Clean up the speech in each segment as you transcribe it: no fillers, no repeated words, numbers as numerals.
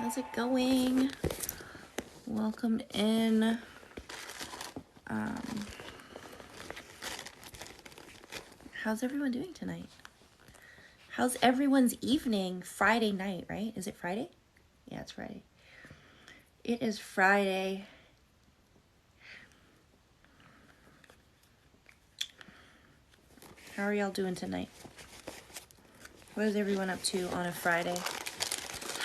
How's it going? Welcome in. How's everyone doing tonight? How's everyone's evening? Friday night, right? Is it Friday? Yeah, it's Friday. It is Friday. How are y'all doing tonight? What is everyone up to on a Friday?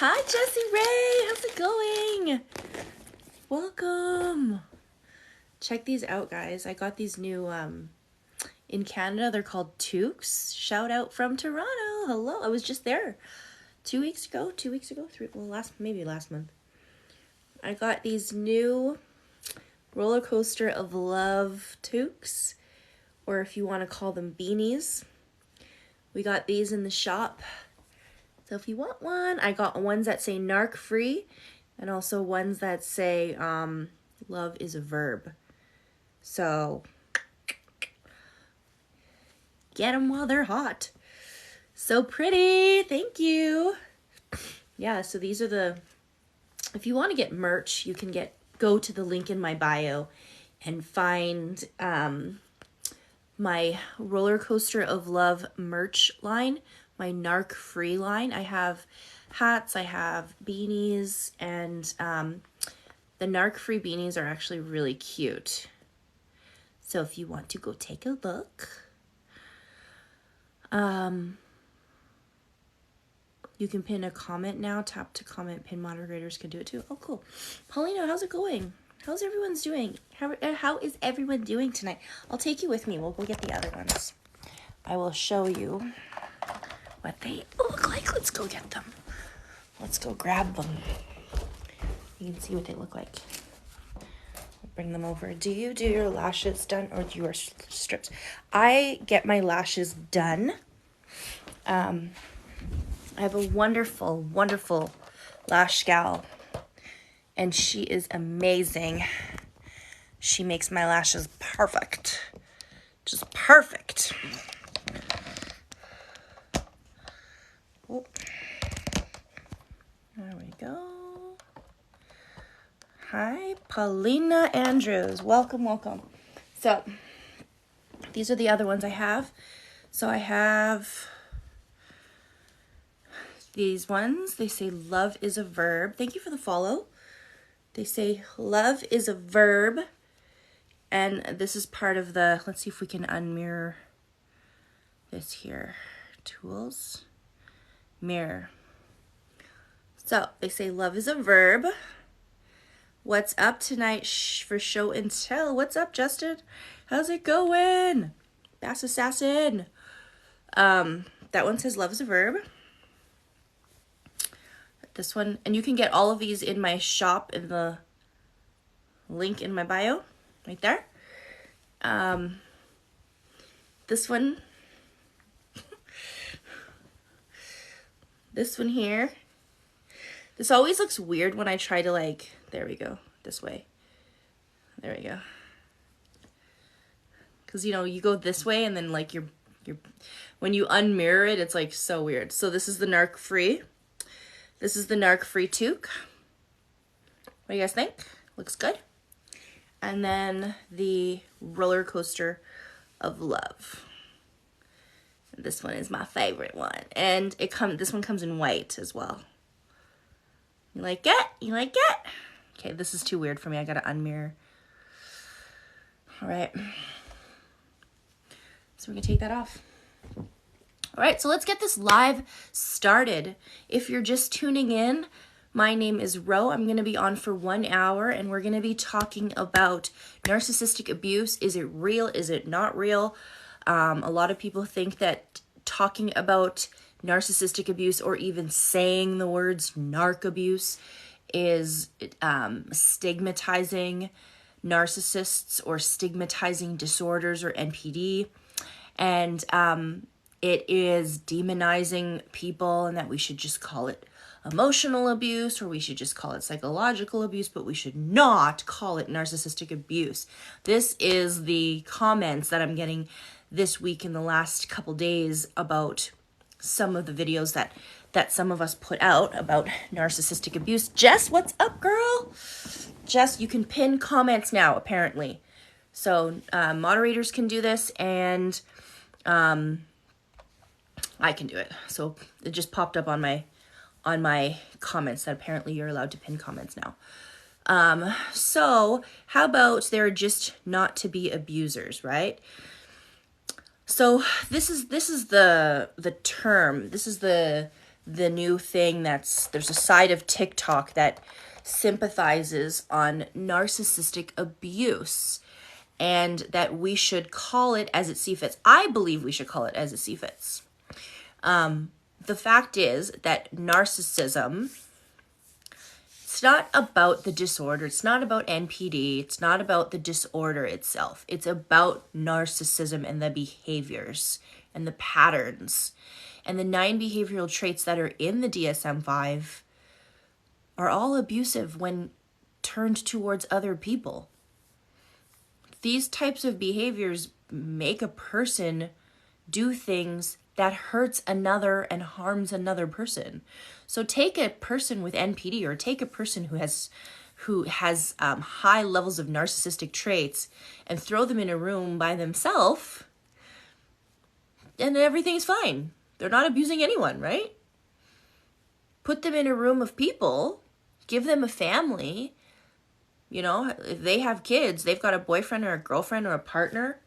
Hi, Jessie Ray. How's it going? Welcome. Check these out, guys. I got these new, in Canada, they're called toques. Shout out from Toronto. Hello. I was just there 2 weeks ago, maybe last month. I got these new Rollercoaster of Love toques, or if you want to call them beanies. We got these in the shop. So if you want one, I got ones that say narc free and also ones that say love is a verb. So get them while they're hot. So pretty. Thank you. Yeah, so these are the, if you want to get merch, you can go to the link in my bio and find my Rollercoaster of Love merch line, my narc free line. I have hats, I have beanies, and the narc free beanies are actually really cute. So if you want to go take a look, you can pin a comment now. Tap to comment, pin moderators can do it too. Oh, cool. Paulina, how's it going? How's everyone's doing? How is everyone doing tonight? I'll take you with me. We'll go get the other ones. I will show you what they look like. Let's go get them. Let's go grab them. You can see what they look like. I'll bring them over. Do you do your lashes done or do you wear strips? I get my lashes done. I have a wonderful, wonderful lash gal. And she is amazing. She makes my lashes perfect. Just perfect. Oh. There we go. Hi, Paulina Andrews. Welcome, welcome. So, these are the other ones I have. So I have these ones. They say love is a verb. Thank you for the follow. They say love is a verb, and this is part of the, let's see if we can unmirror this here. Tools, mirror. So they say love is a verb. What's up tonight for show and tell? What's up, Justin? How's it going? Bass Assassin. That one says love is a verb. This one, and you can get all of these in my shop in the link in my bio, right there. This one, this one here. This always looks weird when I try to there we go, this way. There we go. Because, you go this way and then you're when you unmirror it, it's so weird. So this is the narc free. This is the narc free toque. What do you guys think? Looks good. And then the Rollercoaster of Love. This one is my favorite one. And this one comes in white as well. You like it? You like it? Okay, this is too weird for me. I gotta unmirror. All right. So we're gonna take that off. All right, so let's get this live started. If you're just tuning in, my name is Ro. I'm going to be on for 1 hour, and we're going to be talking about narcissistic abuse. Is it real? Is it not real? A lot of people think that talking about narcissistic abuse or even saying the words narc abuse is stigmatizing narcissists or stigmatizing disorders or NPD. And it is demonizing people and that we should just call it emotional abuse or we should just call it psychological abuse, but we should not call it narcissistic abuse. This is the comments that I'm getting this week in the last couple days about some of the videos that some of us put out about narcissistic abuse. Jess, what's up, girl? Jess, you can pin comments now, apparently. So moderators can do this, and I can do it. So it just popped up on my comments that apparently you're allowed to pin comments now. So how about they're just not to be abusers, right? So this is the term. This is the new thing there's a side of TikTok that sympathizes on narcissistic abuse, and that we should call it as it see fits. I believe we should call it as it see fits. The fact is that narcissism, it's not about the disorder. It's not about NPD. It's not about the disorder itself. It's about narcissism and the behaviors and the patterns. And the 9 behavioral traits that are in the DSM-5 are all abusive when turned towards other people. These types of behaviors make a person do things that hurts another and harms another person. So take a person with NPD, or take a person who has high levels of narcissistic traits, and throw them in a room by themselves, and everything's fine. They're not abusing anyone, right? Put them in a room of people, give them a family. You know, if they have kids, they've got a boyfriend or a girlfriend or a partner,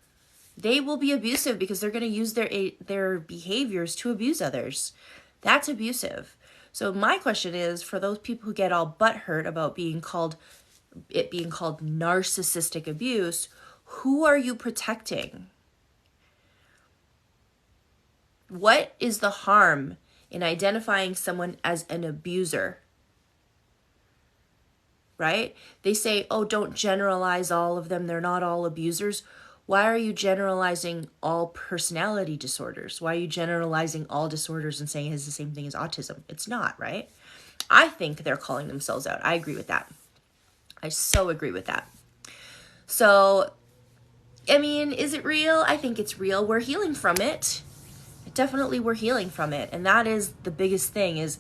they will be abusive because they're going to use their behaviors to abuse others. That's abusive. So my question is, for those people who get all butthurt about being called narcissistic abuse, who are you protecting? What is the harm in identifying someone as an abuser? Right? They say, oh, don't generalize all of them. They're not all abusers. Why are you generalizing all personality disorders? Why are you generalizing all disorders and saying it is the same thing as autism? It's not, right? I think they're calling themselves out. I agree with that. I so agree with that. So, I mean, is it real? I think it's real. We're healing from it. Definitely we're healing from it. And that is the biggest thing, is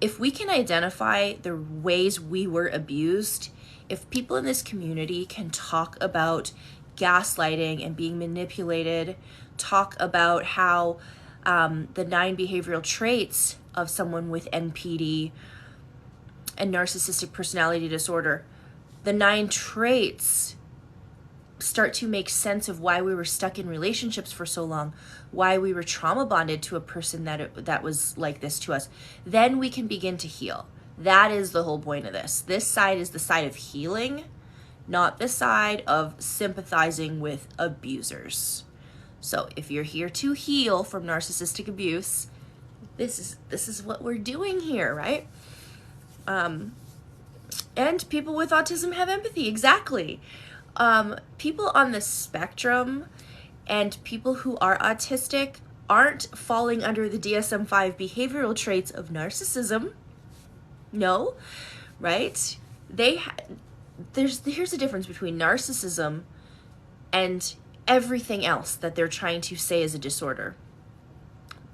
if we can identify the ways we were abused, if people in this community can talk about gaslighting and being manipulated, talk about how the 9 behavioral traits of someone with NPD and narcissistic personality disorder, the 9 traits start to make sense of why we were stuck in relationships for so long, why we were trauma bonded to a person that was like this to us, then we can begin to heal. That is the whole point of this. This side is the side of healing, not the side of sympathizing with abusers. So if you're here to heal from narcissistic abuse, this is what we're doing here, right? And people with autism have empathy, exactly. People on the spectrum and people who are autistic aren't falling under the DSM-5 behavioral traits of narcissism. No, right? Here's the difference between narcissism and everything else that they're trying to say is a disorder.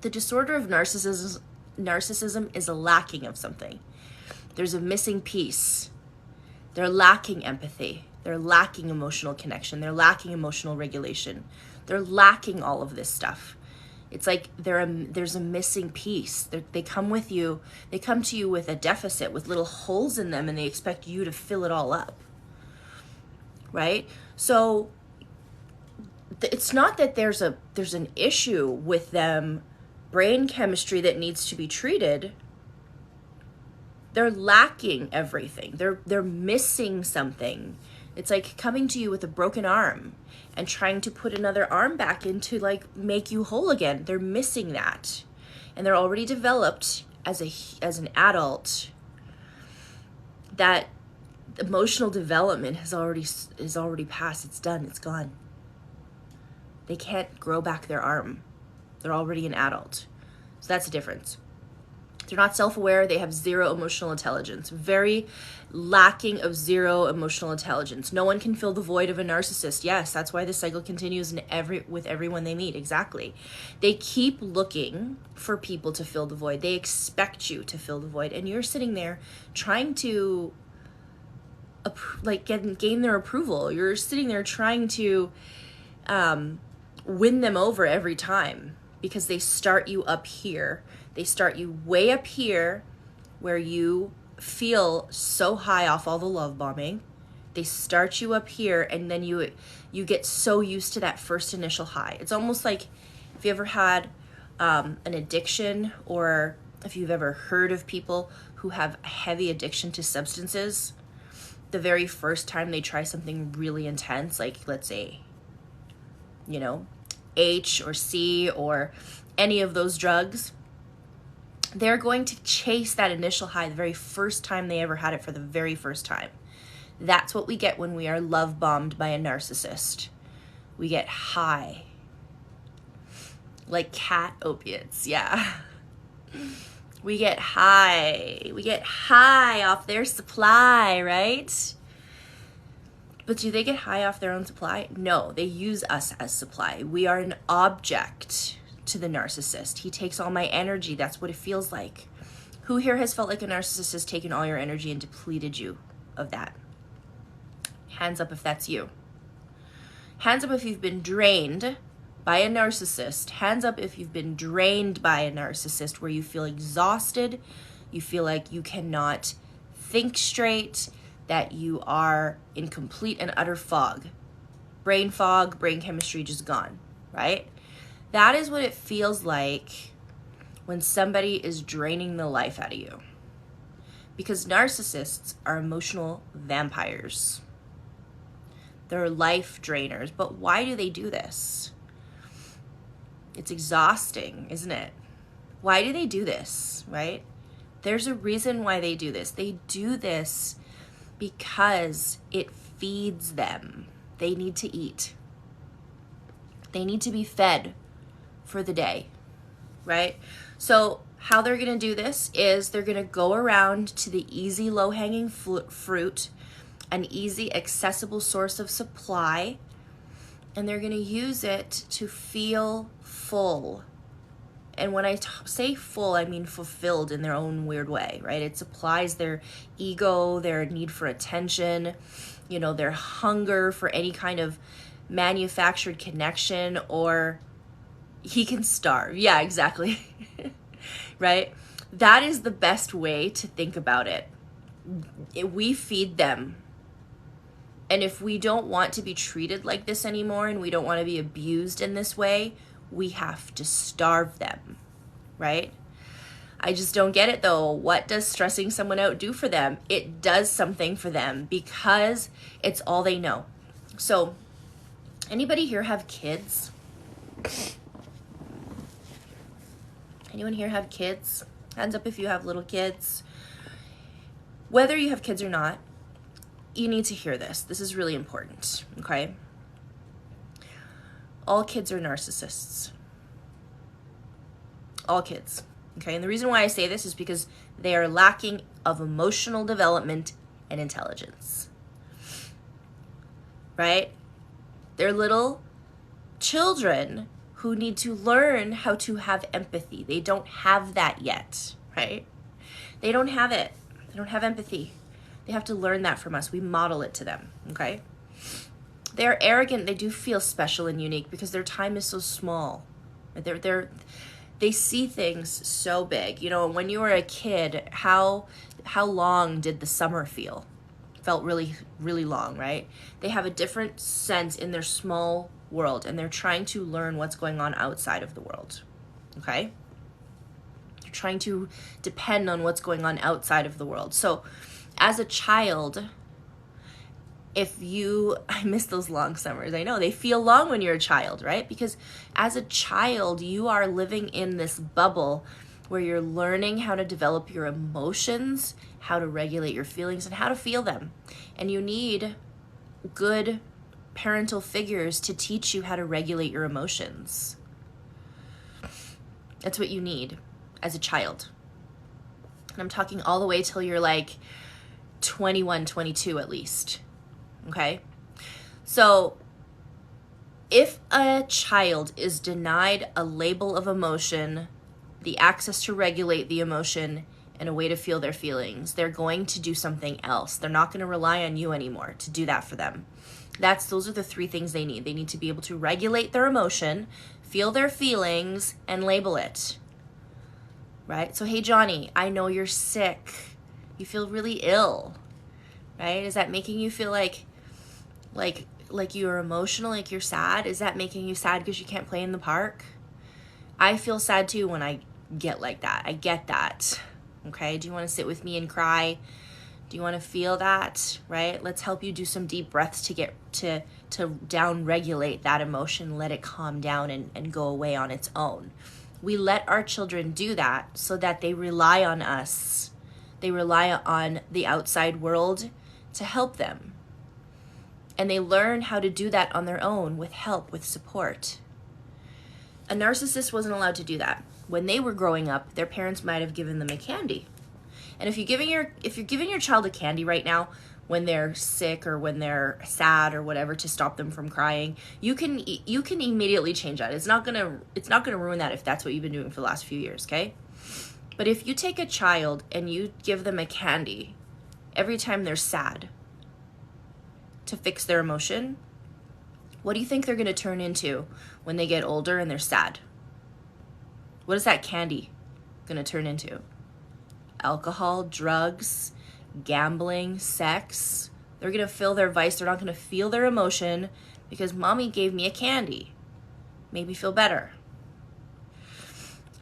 The disorder of narcissism is a lacking of something. There's a missing piece. They're lacking empathy. They're lacking emotional connection. They're lacking emotional regulation. They're lacking all of this stuff. It's like there's a missing piece. They come to you with a deficit, with little holes in them, and they expect you to fill it all up. Right? So it's not that there's an issue with them brain chemistry that needs to be treated. They're lacking everything. They're missing something. It's like coming to you with a broken arm and trying to put another arm back in to like make you whole again. They're missing that. And they're already developed as an adult. That emotional development is already passed. It's done. It's gone. They can't grow back their arm. They're already an adult. So that's the difference. They're not self-aware. They have zero emotional intelligence. Very lacking of zero emotional intelligence. No one can fill the void of a narcissist. Yes, that's why the cycle continues with everyone they meet. Exactly. They keep looking for people to fill the void. They expect you to fill the void. And you're sitting there trying to gain their approval. You're sitting there trying to win them over every time, because they start you up here. They start you way up here where you feel so high off all the love bombing. They start you up here, and then you get so used to that first initial high. It's almost like if you ever had an addiction, or if you've ever heard of people who have a heavy addiction to substances, the very first time they try something really intense, like let's say, H or C or any of those drugs, they're going to chase that initial high the very first time they ever had it for the very first time. That's what we get when we are love bombed by a narcissist. We get high. Like cat opiates, yeah. We get high. We get high off their supply, right? But do they get high off their own supply? No, they use us as supply. We are an object to the narcissist. He takes all my energy. That's what it feels like. Who here has felt like a narcissist has taken all your energy and depleted you of that? Hands up if that's you. Hands up if you've been drained by a narcissist. Hands up if you've been drained by a narcissist, where you feel exhausted, you feel like you cannot think straight, that you are in complete and utter fog. Brain fog, brain chemistry just gone, right? That is what it feels like when somebody is draining the life out of you. Because narcissists are emotional vampires. They're life drainers. But why do they do this? It's exhausting, isn't it? Why do they do this, right? There's a reason why they do this. They do this because it feeds them. They need to eat. They need to be fed for the day, right? So how they're going to do this is they're going to go around to the easy low-hanging fruit, an easy accessible source of supply, and they're going to use it to feel full. And when I say full, I mean fulfilled in their own weird way, right? It supplies their ego, their need for attention, their hunger for any kind of manufactured connection, or he can starve. Yeah, exactly. Right? That is the best way to think about it. We feed them. And if we don't want to be treated like this anymore, and we don't want to be abused in this way, we have to starve them, right? I just don't get it though. What does stressing someone out do for them? It does something for them because it's all they know. So, anybody here have kids? Anyone here have kids? Hands up if you have little kids. Whether you have kids or not, you need to hear this. This is really important, okay? All kids are narcissists. All kids, okay? And the reason why I say this is because they are lacking of emotional development and intelligence, right? They're little children who need to learn how to have empathy. They don't have that yet, right? They don't have it. They don't have empathy. They have to learn that from us. We model it to them, okay? They're arrogant. They do feel special and unique because their time is so small. They see things so big. When you were a kid, how long did the summer feel? Felt really, really long, right? They have a different sense in their small world, and they're trying to learn what's going on outside of the world, okay? They're trying to depend on what's going on outside of the world. So as a child, I miss those long summers. I know they feel long when you're a child, right? Because as a child, you are living in this bubble where you're learning how to develop your emotions, how to regulate your feelings, and how to feel them. And you need good parental figures to teach you how to regulate your emotions. That's what you need as a child. I'm talking all the way till you're like 21, 22 at least. Okay? So if a child is denied a label of emotion, the access to regulate the emotion, and a way to feel their feelings, they're going to do something else. They're not going to rely on you anymore to do that for them. Those are the 3 things they need. They need to be able to regulate their emotion, feel their feelings, and label it. Right? So, hey, Johnny, I know you're sick. You feel really ill. Right? Is that making you feel like you're emotional, like you're sad? Is that making you sad because you can't play in the park? I feel sad too when I get like that. I get that. Okay? Do you want to sit with me and cry? Do you want to feel that? Right? Let's help you do some deep breaths to get to down regulate that emotion, let it calm down and go away on its own. We let our children do that so that they rely on us. They rely on the outside world to help them. And they learn how to do that on their own with help, with support. A narcissist wasn't allowed to do that. When they were growing up, their parents might have given them a candy. And if you're giving your child a candy right now when they're sick or when they're sad or whatever to stop them from crying, you can immediately change that. It's not gonna ruin that if that's what you've been doing for the last few years, okay? But if you take a child and you give them a candy every time they're sad to fix their emotion, what do you think they're gonna turn into when they get older and they're sad? What is that candy gonna turn into? Alcohol, drugs, gambling, sex. They're gonna fill their vice. They're not gonna feel their emotion because mommy gave me a candy. Made me feel better.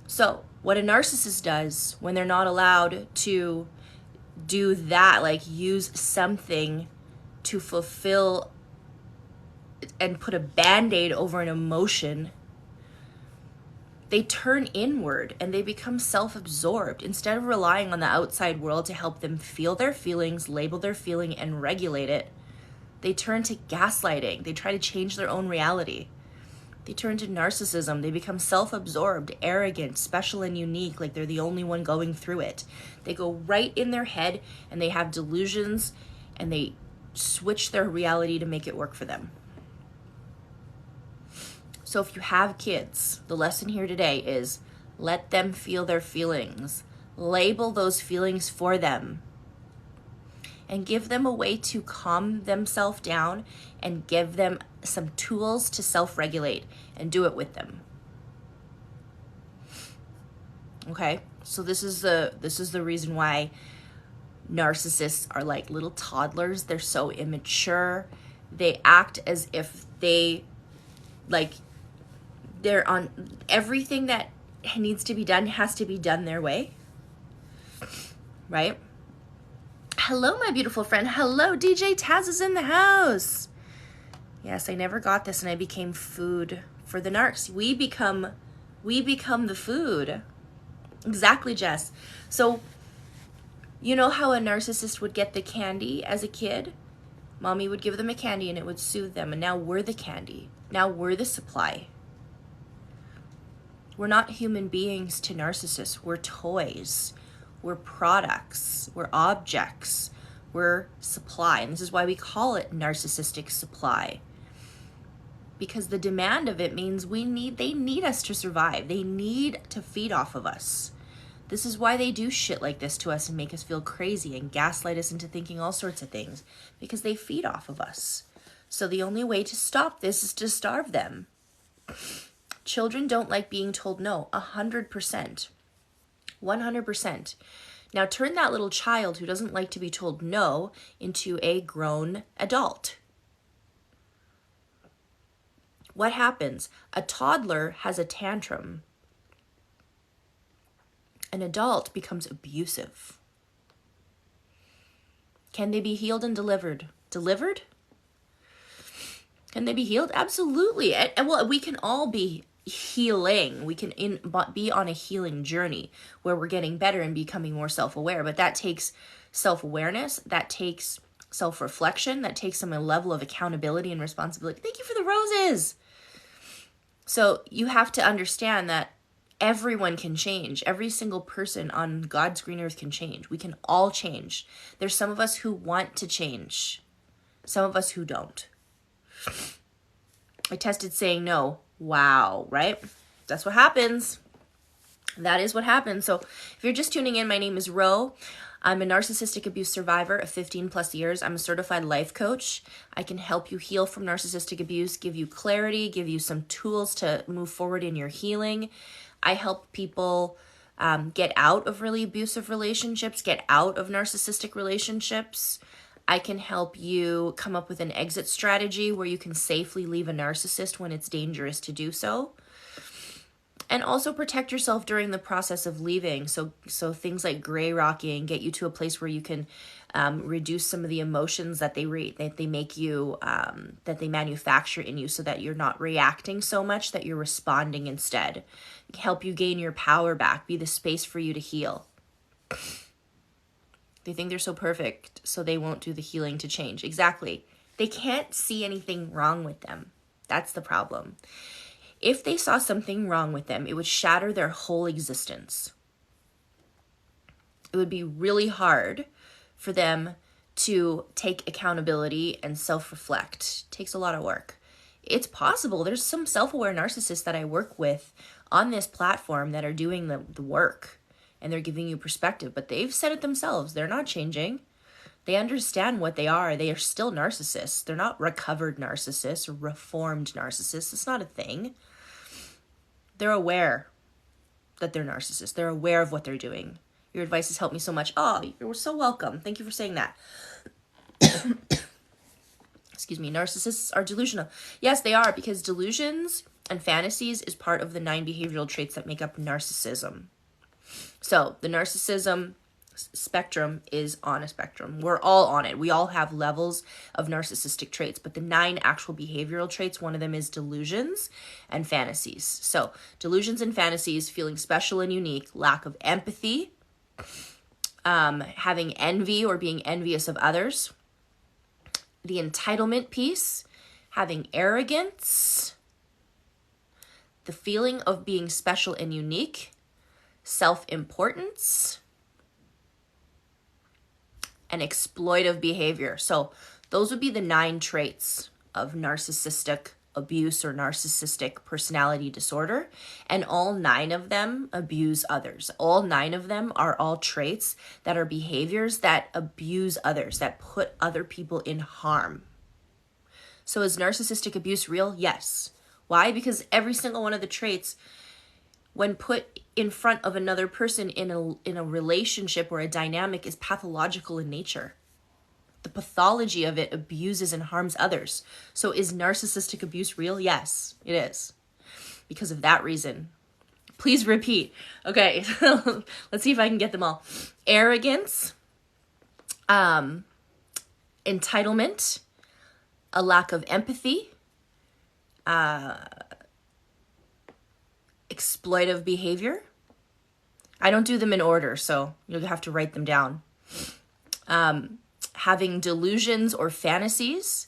So what a narcissist does when they're not allowed to do that, like use something to fulfill and put a band-aid over an emotion, they turn inward and they become self-absorbed. Instead of relying on the outside world to help them feel their feelings, label their feeling, and regulate it, they turn to gaslighting. They try to change their own reality. They turn to narcissism. They become self-absorbed, arrogant, special, and unique, like they're the only one going through it. They go right in their head and they have delusions and they switch their reality to make it work for them. So if you have kids, the lesson here today is let them feel their feelings. Label those feelings for them. And give them a way to calm themselves down and give them some tools to self-regulate and do it with them. Okay? So this is the reason why narcissists are like little toddlers. They're so immature. They act as if they're on everything that needs to be done has to be done their way. Right? Hello, my beautiful friend. Hello, DJ Taz is in the house. Yes, I never got this and I became food for the narcs. We become the food. Exactly, Jess. So, you know how a narcissist would get the candy as a kid? Mommy would give them a candy and it would soothe them. And now we're the candy. Now we're the supply. We're not human beings to narcissists. We're toys. We're products. We're objects. We're supply. And this is why we call it narcissistic supply. Because the demand of it means they need us to survive. They need to feed off of us. This is why they do shit like this to us and make us feel crazy and gaslight us into thinking all sorts of things. Because they feed off of us. So the only way to stop this is to starve them. Children don't like being told no, 100%. 100%. Now turn that little child who doesn't like to be told no into a grown adult. What happens? A toddler has a tantrum. An adult becomes abusive. Can they be healed and delivered? Delivered? Can they be healed? Absolutely. And well, we can all be healing. We can be on a healing journey where we're getting better and becoming more self-aware. But that takes self-awareness. That takes self-reflection. That takes some level of accountability and responsibility. Thank you for the roses. So you have to understand that Everyone can change. Every single person on God's green earth can change. We can all change. There's some of us who want to change, some of us who don't. I tested saying no. Wow, right? That's what happens. That is what happens. So if you're just tuning in, my name is Ro. I'm a narcissistic abuse survivor of 15 plus years. I'm a certified life coach. I can help you heal from narcissistic abuse, give you clarity, give you some tools to move forward in your healing. I help people get out of really abusive relationships, get out of narcissistic relationships. I can help you come up with an exit strategy where you can safely leave a narcissist when it's dangerous to do so. And also protect yourself during the process of leaving. So things like gray rocking get you to a place where you can reduce some of the emotions that they make you, that they manufacture in you, so that you're not reacting so much, that you're responding instead. Help you gain your power back, be the space for you to heal. They think they're so perfect, so they won't do the healing to change. Exactly. They can't see anything wrong with them. That's the problem. If they saw something wrong with them, it would shatter their whole existence. It would be really hard for them to take accountability and self-reflect. It takes a lot of work. It's possible. There's some self-aware narcissists that I work with on this platform that are doing the work, and they're giving you perspective, but they've said it themselves. They're not changing. They understand what they are. They are still narcissists. They're not recovered narcissists or reformed narcissists. It's not a thing. They're aware that they're narcissists. They're aware of what they're doing. Your advice has helped me so much. Oh, you're so welcome. Thank you for saying that. Excuse me. Narcissists are delusional. Yes, they are, because delusions and fantasies is part of the 9 behavioral traits that make up narcissism. So the narcissism spectrum is on a spectrum. We're all on it. We all have levels of narcissistic traits, but the 9 actual behavioral traits, one of them is delusions and fantasies. So delusions and fantasies: feeling special and unique, lack of empathy, having envy or being envious of others, the entitlement piece, having arrogance, the feeling of being special and unique, self-importance, and exploitive behavior. So those would be the 9 traits of narcissistic abuse or narcissistic personality disorder. And all 9 of them abuse others. All 9 of them are all traits that are behaviors that abuse others, that put other people in harm. So is narcissistic abuse real? Yes. Why? Because every single one of the traits, when put in front of another person in a relationship or a dynamic, is pathological in nature. The pathology of it abuses and harms others. So is narcissistic abuse real? Yes, it is. Because of that reason. Please repeat. Okay, let's see if I can get them all. Arrogance, entitlement, a lack of empathy, exploitive behavior. I don't do them in order, so you'll have to write them down. Having delusions or fantasies,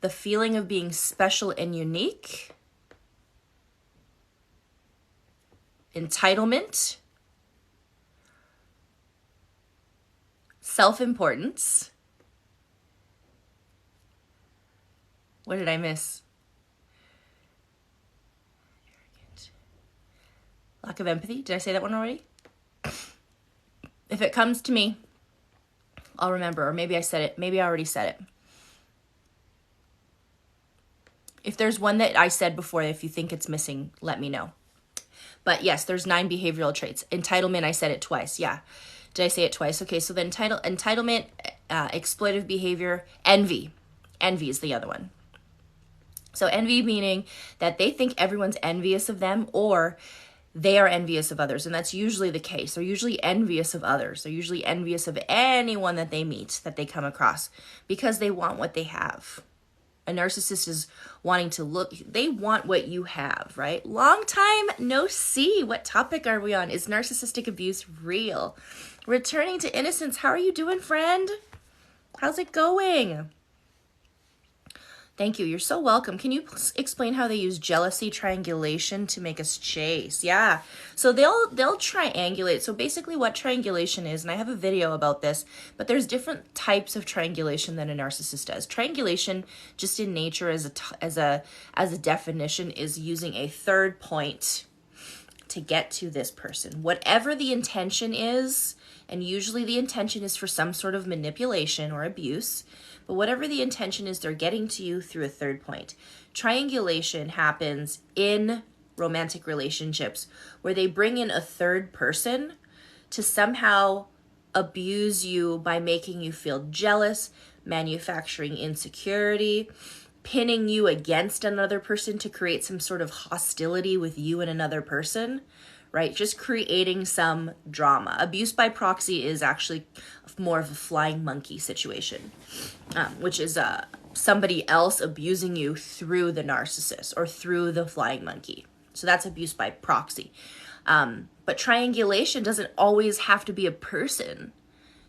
the feeling of being special and unique, entitlement, self-importance. What did I miss? Lack of empathy. Did I say that one already? If it comes to me, I'll remember. Or maybe I said it. Maybe I already said it. If there's one that I said before, if you think it's missing, let me know. But yes, there's 9 behavioral traits. Entitlement, I said it twice. Yeah. Did I say it twice? Okay, so the entitlement, exploitive behavior, envy. Envy is the other one. So envy meaning that they think everyone's envious of them, or they are envious of others. And that's usually the case. They're usually envious of others. They're usually envious of anyone that they meet, that they come across, because they want what they have. A narcissist is wanting to look, they want what you have, right? Long time no see. What topic are we on? Is narcissistic abuse real? Returning to innocence. How are you doing, friend? How's it going? Thank you. You're so welcome. Can you explain how they use jealousy triangulation to make us chase? Yeah. So they'll triangulate. So basically what triangulation is, and I have a video about this, but there's different types of triangulation that a narcissist does. Triangulation, just in nature as a definition, is using a third point to get to this person. Whatever the intention is, and usually the intention is for some sort of manipulation or abuse, but whatever the intention is, they're getting to you through a third point. Triangulation happens in romantic relationships where they bring in a third person to somehow abuse you by making you feel jealous, manufacturing insecurity, pinning you against another person to create some sort of hostility with you and another person, right? Just creating some drama. Abuse by proxy is actually more of a flying monkey situation, which is somebody else abusing you through the narcissist or through the flying monkey. So that's abuse by proxy. But triangulation doesn't always have to be a person.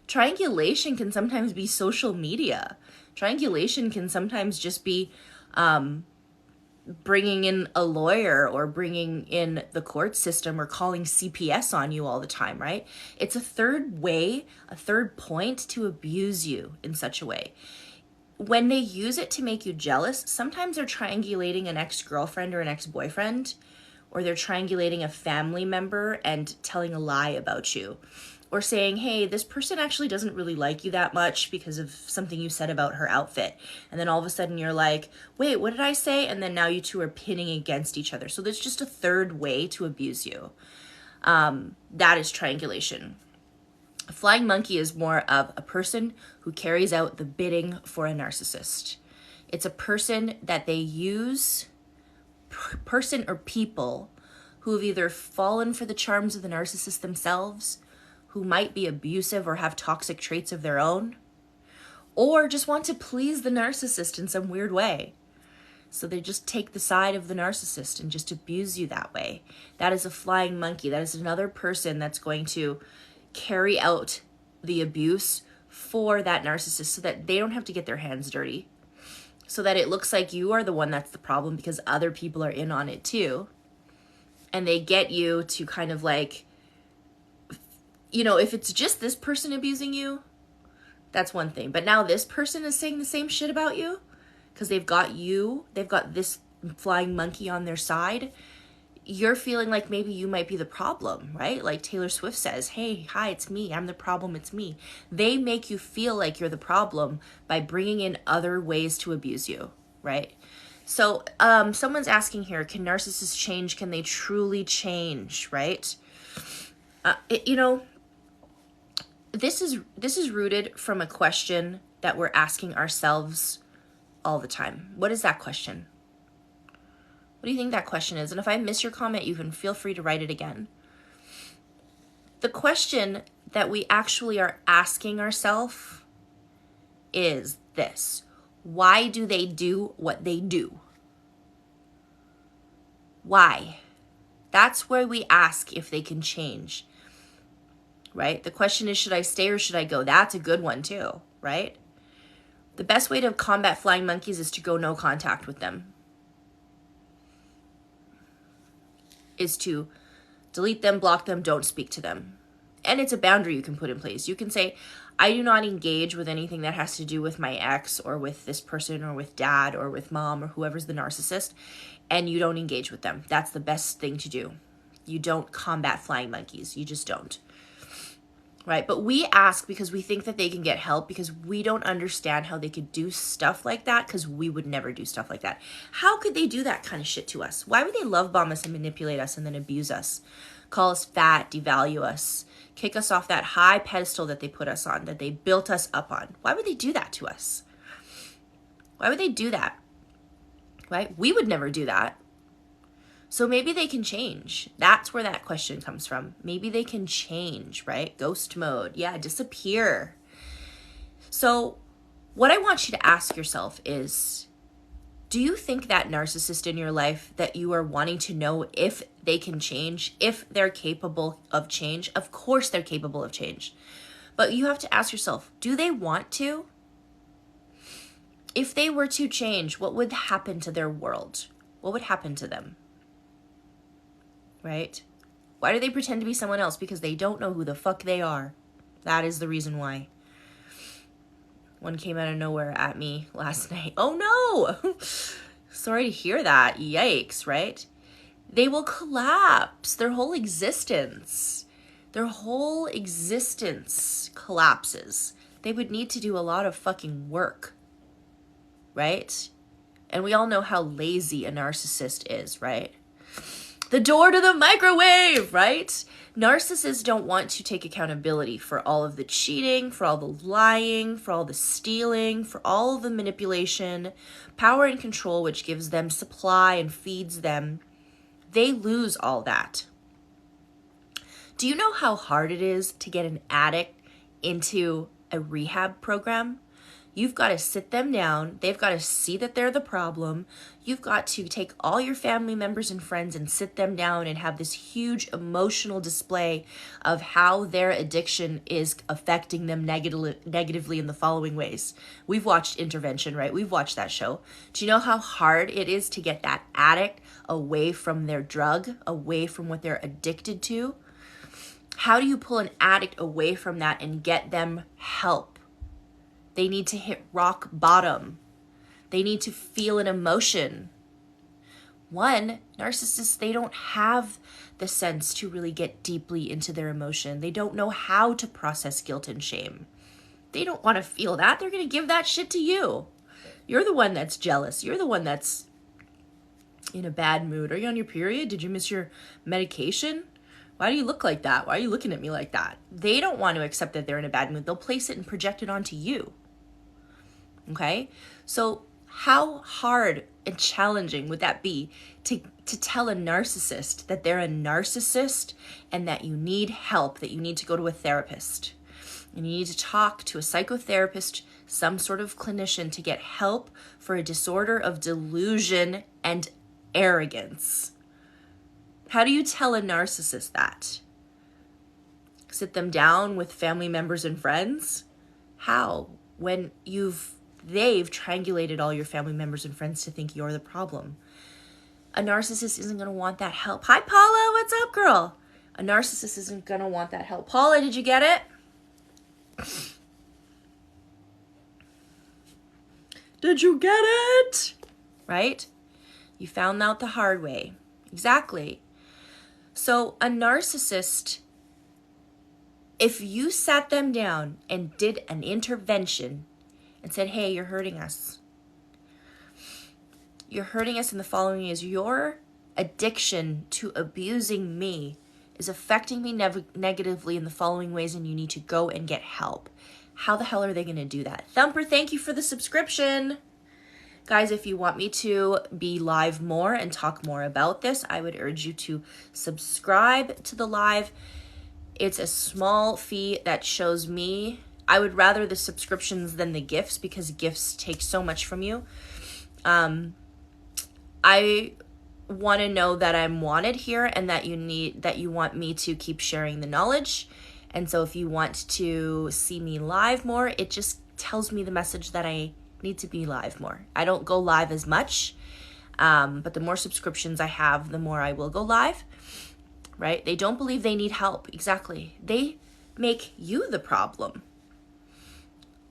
Triangulation can sometimes be social media. Triangulation can sometimes just be bringing in a lawyer or bringing in the court system or calling CPS on you all the time, right? It's a third way, a third point to abuse you in such a way. When they use it to make you jealous, sometimes they're triangulating an ex-girlfriend or an ex-boyfriend, or they're triangulating a family member and telling a lie about you. Or saying, hey, this person actually doesn't really like you that much because of something you said about her outfit. And then all of a sudden you're like, wait, what did I say? And then now you two are pinning against each other. So there's just a third way to abuse you. That is triangulation. A flying monkey is more of a person who carries out the bidding for a narcissist. It's a person that they use, person or people who have either fallen for the charms of the narcissist themselves, who might be abusive or have toxic traits of their own, or just want to please the narcissist in some weird way. So they just take the side of the narcissist and just abuse you that way. That is a flying monkey. That is another person that's going to carry out the abuse for that narcissist so that they don't have to get their hands dirty, so that it looks like you are the one that's the problem because other people are in on it too. And they get you to kind of like, you know, if it's just this person abusing you, that's one thing. But now this person is saying the same shit about you because they've got this flying monkey on their side. You're feeling like maybe you might be the problem, right? Like Taylor Swift says, hey, hi, it's me. I'm the problem. It's me. They make you feel like you're the problem by bringing in other ways to abuse you, right? So someone's asking here, can narcissists change? Can they truly change, right? This is rooted from a question that we're asking ourselves all the time. What is that question? What do you think that question is? And if I miss your comment, you can feel free to write it again. The question that we actually are asking ourselves is this: why do they do what they do? Why? That's where we ask if they can change. Right? The question is, should I stay or should I go? That's a good one too, right? The best way to combat flying monkeys is to go no contact with them. Is to delete them, block them, don't speak to them. And it's a boundary you can put in place. You can say, I do not engage with anything that has to do with my ex or with this person or with dad or with mom or whoever's the narcissist, and you don't engage with them. That's the best thing to do. You don't combat flying monkeys. You just don't. Right? But we ask because we think that they can get help, because we don't understand how they could do stuff like that, because we would never do stuff like that. How could they do that kind of shit to us? Why would they love bomb us and manipulate us and then abuse us? Call us fat, devalue us, kick us off that high pedestal that they put us on, that they built us up on. Why would they do that to us? Why would they do that? Right? We would never do that. So maybe they can change. That's where that question comes from. Maybe they can change, right? Ghost mode. Yeah, disappear. So what I want you to ask yourself is, do you think that narcissist in your life that you are wanting to know if they can change, if they're capable of change? Of course they're capable of change. But you have to ask yourself, do they want to? if they were to change, what would happen to their world? What would happen to them? Right? Why do they pretend to be someone else? Because they don't know who the fuck they are. That is the reason why. One came out of nowhere at me last night. Oh no! Sorry to hear that. Yikes, right? They will collapse. Their whole existence collapses. They would need to do a lot of fucking work, right? And we all know how lazy a narcissist is, right? The door to the microwave, right? Narcissists don't want to take accountability for all of the cheating, for all the lying, for all the stealing, for all of the manipulation, power and control, which gives them supply and feeds them. They lose all that. Do you know how hard it is to get an addict into a rehab program? You've got to sit them down. They've got to see that they're the problem. You've got to take all your family members and friends and sit them down and have this huge emotional display of how their addiction is affecting them negatively in the following ways. We've watched Intervention, right? We've watched that show. Do you know how hard it is to get that addict away from their drug, away from what they're addicted to? How do you pull an addict away from that and get them help? They need to hit rock bottom. They need to feel an emotion. One, narcissists, they don't have the sense to really get deeply into their emotion. They don't know how to process guilt and shame. They don't want to feel that. They're going to give that shit to you. You're the one that's jealous. You're the one that's in a bad mood. Are you on your period? Did you miss your medication? Why do you look like that? Why are you looking at me like that? They don't want to accept that they're in a bad mood. They'll place it and project it onto you. Okay? So how hard and challenging would that be to tell a narcissist that they're a narcissist and that you need help, that you need to go to a therapist? And you need to talk to a psychotherapist, some sort of clinician, to get help for a disorder of delusion and arrogance. How do you tell a narcissist that? Sit them down with family members and friends? How? When they've triangulated all your family members and friends to think you're the problem. A narcissist isn't going to want that help. Hi, Paula. What's up, girl? A narcissist isn't going to want that help. Paula, did you get it? Did you get it? Right? You found out the hard way. Exactly. So a narcissist, if you sat them down and did an intervention and said, hey, you're hurting us. You're hurting us in the following ways. Your addiction to abusing me is affecting me negatively in the following ways, and you need to go and get help. How the hell are they going to do that? Thumper, thank you for the subscription. Guys, if you want me to be live more and talk more about this, I would urge you to subscribe to the live. It's a small fee that shows me. I would rather the subscriptions than the gifts because gifts take so much from you. I want to know that I'm wanted here and that you want me to keep sharing the knowledge. And so if you want to see me live more, it just tells me the message that I need to be live more. I don't go live as much, but the more subscriptions I have, the more I will go live, right? They don't believe they need help. Exactly. They make you the problem.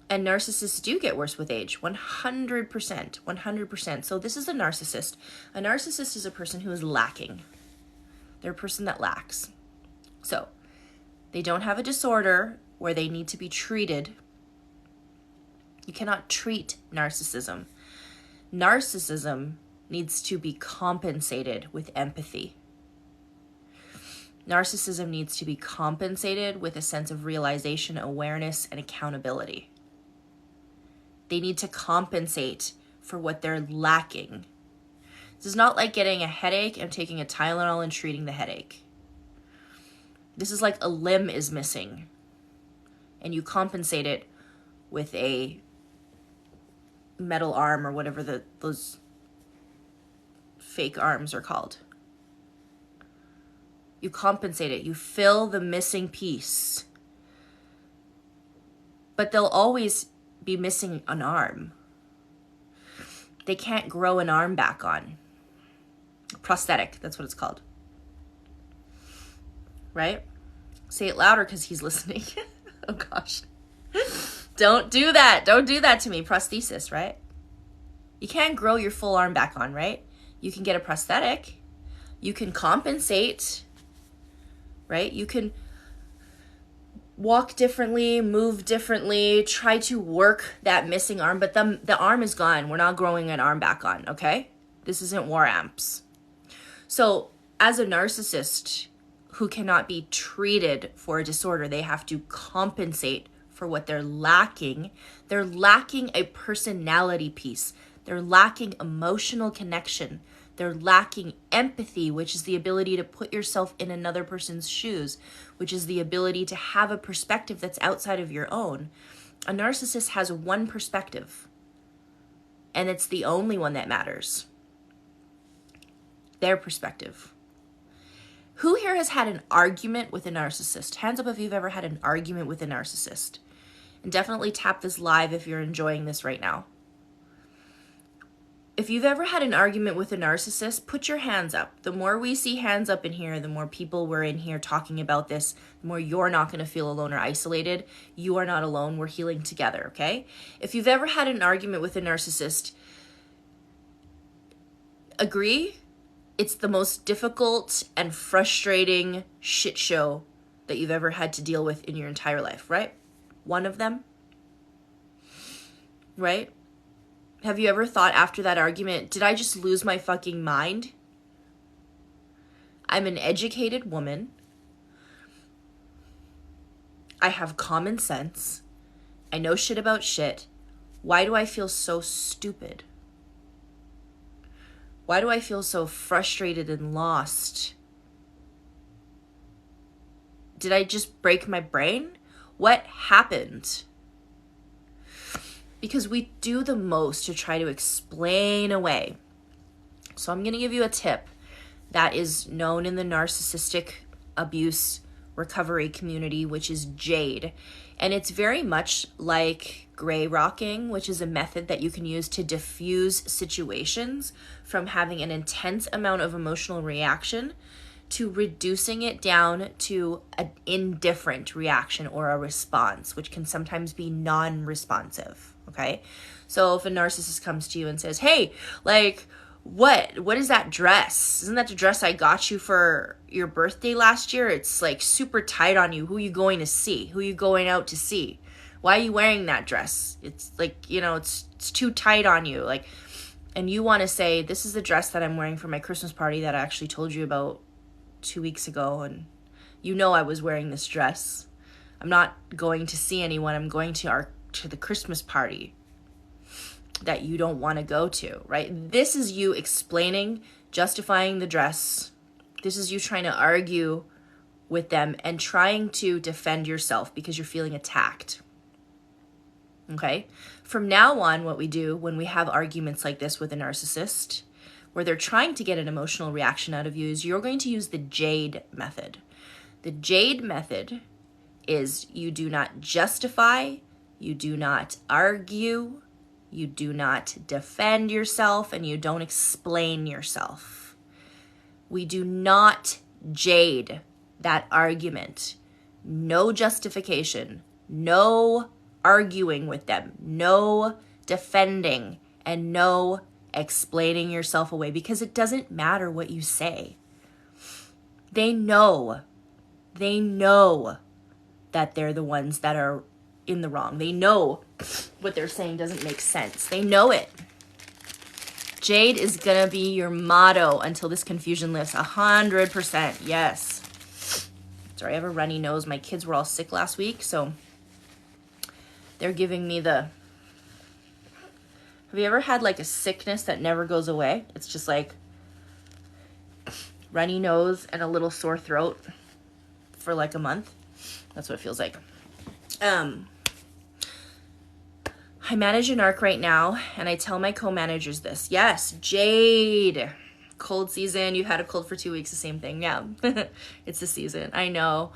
And narcissists do get worse with age, 100%, 100%. So this is a narcissist. A narcissist is a person who is lacking. They're a person that lacks. So they don't have a disorder where they need to be treated. You cannot treat narcissism. Narcissism needs to be compensated with empathy. Narcissism needs to be compensated with a sense of realization, awareness, and accountability. They need to compensate for what they're lacking. This is not like getting a headache and taking a Tylenol and treating the headache. This is like a limb is missing, and you compensate it with a metal arm or whatever those fake arms are called. You compensate it. You fill the missing piece. But they'll always be missing an arm. they can't grow an arm back on. Prosthetic, that's what it's called. Right? Say it louder because he's listening. Oh gosh. Don't do that. Don't do that to me. Prosthesis, right? You can't grow your full arm back on, right? You can get a prosthetic. You can compensate, right? You can walk differently, move differently, try to work that missing arm, but the arm is gone. We're not growing an arm back on, okay? This isn't war amps. So as a narcissist who cannot be treated for a disorder, they have to compensate for what they're lacking. They're lacking a personality piece. They're lacking emotional connection. They're lacking empathy, which is the ability to put yourself in another person's shoes, which is the ability to have a perspective that's outside of your own. A narcissist has one perspective, and it's the only one that matters. Their perspective. Who here has had an argument with a narcissist? Hands up if you've ever had an argument with a narcissist. And definitely tap this live if you're enjoying this right now. If you've ever had an argument with a narcissist, put your hands up. The more we see hands up in here, the more people we're in here talking about this, the more you're not going to feel alone or isolated. You are not alone. We're healing together, okay? If you've ever had an argument with a narcissist, agree, it's the most difficult and frustrating shit show that you've ever had to deal with in your entire life, right? One of them, right? Have you ever thought after that argument, did I just lose my fucking mind? I'm an educated woman. I have common sense. I know shit about shit. Why do I feel so stupid? Why do I feel so frustrated and lost? Did I just break my brain? What happened? Because we do the most to try to explain away. So I'm going to give you a tip that is known in the narcissistic abuse recovery community, which is JADE. And it's very much like gray rocking, which is a method that you can use to diffuse situations from having an intense amount of emotional reaction to reducing it down to an indifferent reaction or a response, which can sometimes be non-responsive. Okay, so if a narcissist comes to you and says, hey, like, what is that dress? Isn't that the dress I got you for your birthday last year? It's like super tight on you. Who are you going to see? Who are you going out to see? Why are you wearing that dress? It's like, you know, it's too tight on you. Like, and you want to say, this is the dress that I'm wearing for my Christmas party that I actually told you about 2 weeks ago. And you know I was wearing this dress. I'm not going to see anyone. I'm going to the Christmas party that you don't want to go to, right? This is you explaining, justifying the dress. This is you trying to argue with them and trying to defend yourself because you're feeling attacked. Okay? From now on, what we do when we have arguments like this with a narcissist, where they're trying to get an emotional reaction out of you, is you're going to use the JADE method. The JADE method is you do not justify, you do not argue, you do not defend yourself, and you don't explain yourself. We do not jade that argument. No justification, no arguing with them, no defending, and no explaining yourself away, because it doesn't matter what you say. They know that they're the ones that are in the wrong. They know what they're saying doesn't make sense. They know it. Jade is gonna be your motto until this confusion lifts. 100%. Yes. Sorry, I have a runny nose. My kids were all sick last week, so they're giving me the... Have you ever had like a sickness that never goes away? It's just like runny nose and a little sore throat for like a month. That's what it feels like. I manage an ARC right now, and I tell my co-managers this. Yes, Jade. Cold season. You've had a cold for 2 weeks. The same thing. Yeah, it's the season. I know.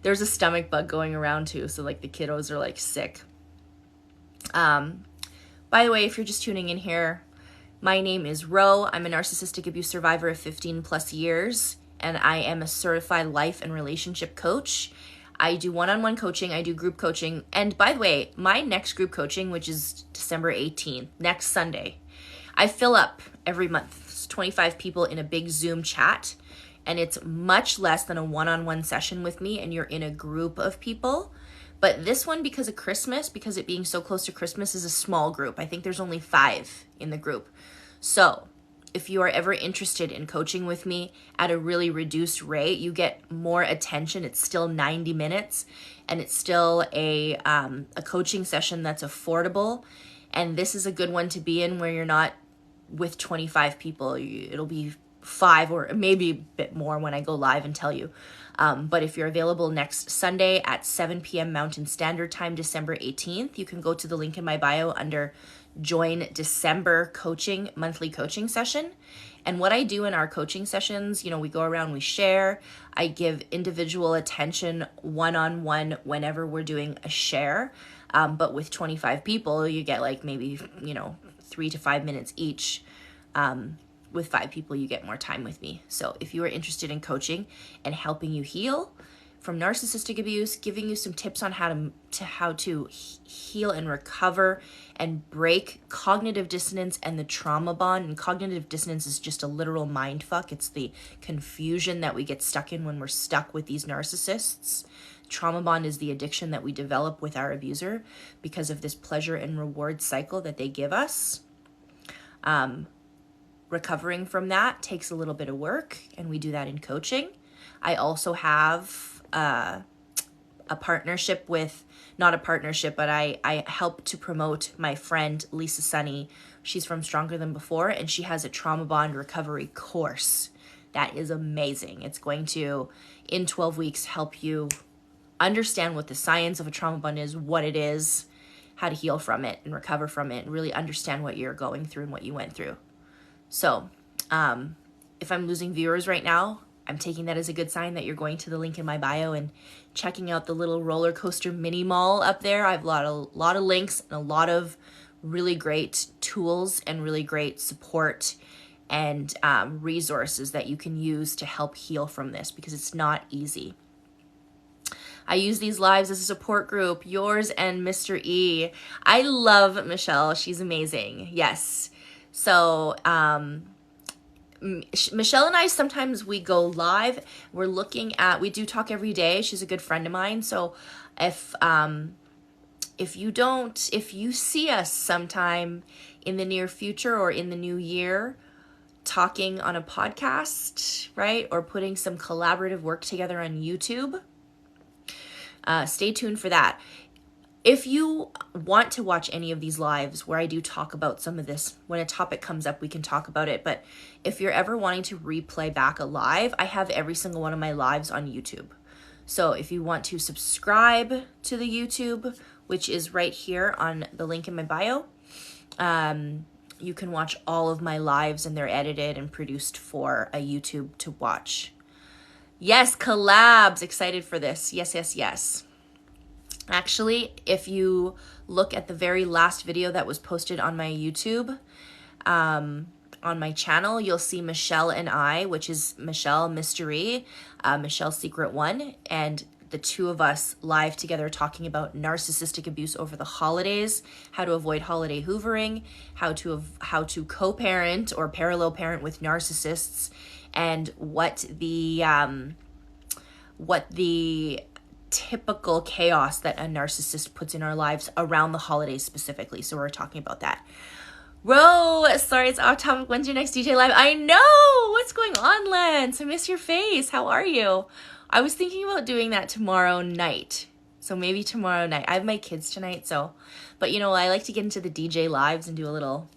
There's a stomach bug going around too, so like the kiddos are like sick. By the way, if you're just tuning in here, My name is Ro. I'm a narcissistic abuse survivor of 15 plus years, and I am a certified life and relationship coach. I do one-on-one coaching, I do group coaching, and by the way, my next group coaching, which is December 18th, next Sunday, I fill up every month. It's 25 people in a big Zoom chat, and it's much less than a one-on-one session with me, and you're in a group of people. But this one, because of Christmas, because it being so close to Christmas, is a small group. I think there's only 5 in the group. So if you are ever interested in coaching with me at a really reduced rate, you get more attention. It's still 90 minutes, and it's still a coaching session that's affordable. And this is a good one to be in where you're not with 25 people. It'll be 5 or maybe a bit more when I go live and tell you. But if you're available next Sunday at 7 p.m. Mountain Standard Time, December 18th, you can go to the link in my bio under Join December Coaching, monthly coaching session. And what I do in our coaching sessions, we go around, we share. I give individual attention one-on-one whenever we're doing a share. But with 25 people, you get like maybe, 3 to 5 minutes each. With 5 people, you get more time with me. So if you are interested in coaching and helping you heal from narcissistic abuse, giving you some tips on how to heal and recover and break cognitive dissonance and the trauma bond. And cognitive dissonance is just a literal mind fuck. It's the confusion that we get stuck in when we're stuck with these narcissists. Trauma bond is the addiction that we develop with our abuser because of this pleasure and reward cycle that they give us. Recovering from that takes a little bit of work, and we do that in coaching. I also have a partnership with, not a partnership, but I help to promote my friend Lisa Sunny. She's from Stronger Than Before, and she has a trauma bond recovery course that is amazing. It's going to, in 12 weeks, help you understand what the science of a trauma bond is, what it is, how to heal from it and recover from it, and really understand what you're going through and what you went through. So if I'm losing viewers right now, I'm taking that as a good sign that you're going to the link in my bio and checking out the little roller coaster mini mall up there. I've got a lot of links and a lot of really great tools and really great support and resources that you can use to help heal from this, because it's not easy. I use these lives as a support group, yours and Mr. E. I love Michelle. She's amazing. Yes. So Michelle and I, sometimes we go live. We do talk every day. She's a good friend of mine. So if you see us sometime in the near future or in the new year talking on a podcast, right, or putting some collaborative work together on YouTube, stay tuned for that. If you want to watch any of these lives where I do talk about some of this, when a topic comes up, we can talk about it. But if you're ever wanting to replay back a live, I have every single one of my lives on YouTube. So if you want to subscribe to the YouTube, which is right here on the link in my bio, you can watch all of my lives, and they're edited and produced for a YouTube to watch. Yes, collabs. Excited for this. Yes, yes, yes. Actually, if you look at the very last video that was posted on my YouTube, on my channel, you'll see Michelle and I, which is Michelle Mystery, Michelle Secret One, and the two of us live together talking about narcissistic abuse over the holidays, how to avoid holiday hoovering, how to co-parent or parallel parent with narcissists, and what the typical chaos that a narcissist puts in our lives around the holidays specifically. So we're talking about that. Sorry, it's off topic. When's your next DJ live? I know! What's going on, Lance? I miss your face. How are you? I was thinking about doing that tomorrow night. So maybe tomorrow night. I have my kids tonight, but I like to get into the DJ lives and do a little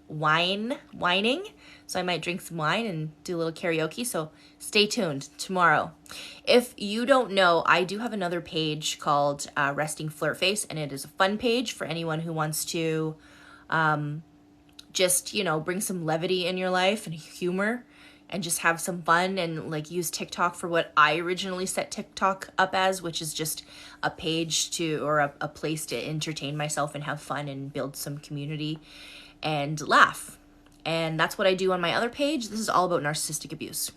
whining. So I might drink some wine and do a little karaoke. So stay tuned tomorrow. If you don't know, I do have another page called Resting Flirt Face, and it is a fun page for anyone who wants to just, bring some levity in your life and humor and just have some fun and like use TikTok for what I originally set TikTok up as, which is just a page to, or a place to entertain myself and have fun and build some community and laugh. And that's what I do on my other page. This is all about narcissistic abuse.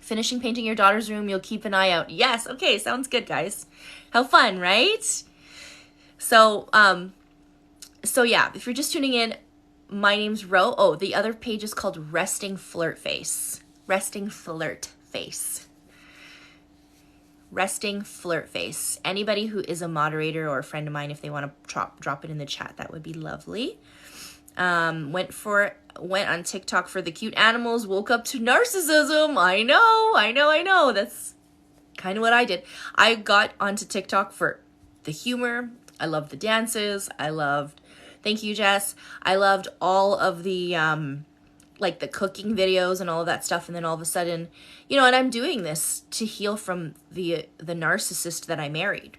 Finishing painting your daughter's room, you'll keep an eye out. Yes, okay, sounds good, guys. How fun, right? So yeah, if you're just tuning in, my name's Ro. Oh, the other page is called Resting Flirt Face. Resting Flirt Face. Resting Flirt Face. Anybody who is a moderator or a friend of mine, if they want to drop it in the chat, that would be lovely. Went on TikTok for the cute animals, woke up to narcissism. I know. That's kind of what I did. I got onto TikTok for the humor. I loved the dances. Thank you, Jess. I loved all of the, like the cooking videos and all of that stuff. And then all of a sudden, and I'm doing this to heal from the narcissist that I married.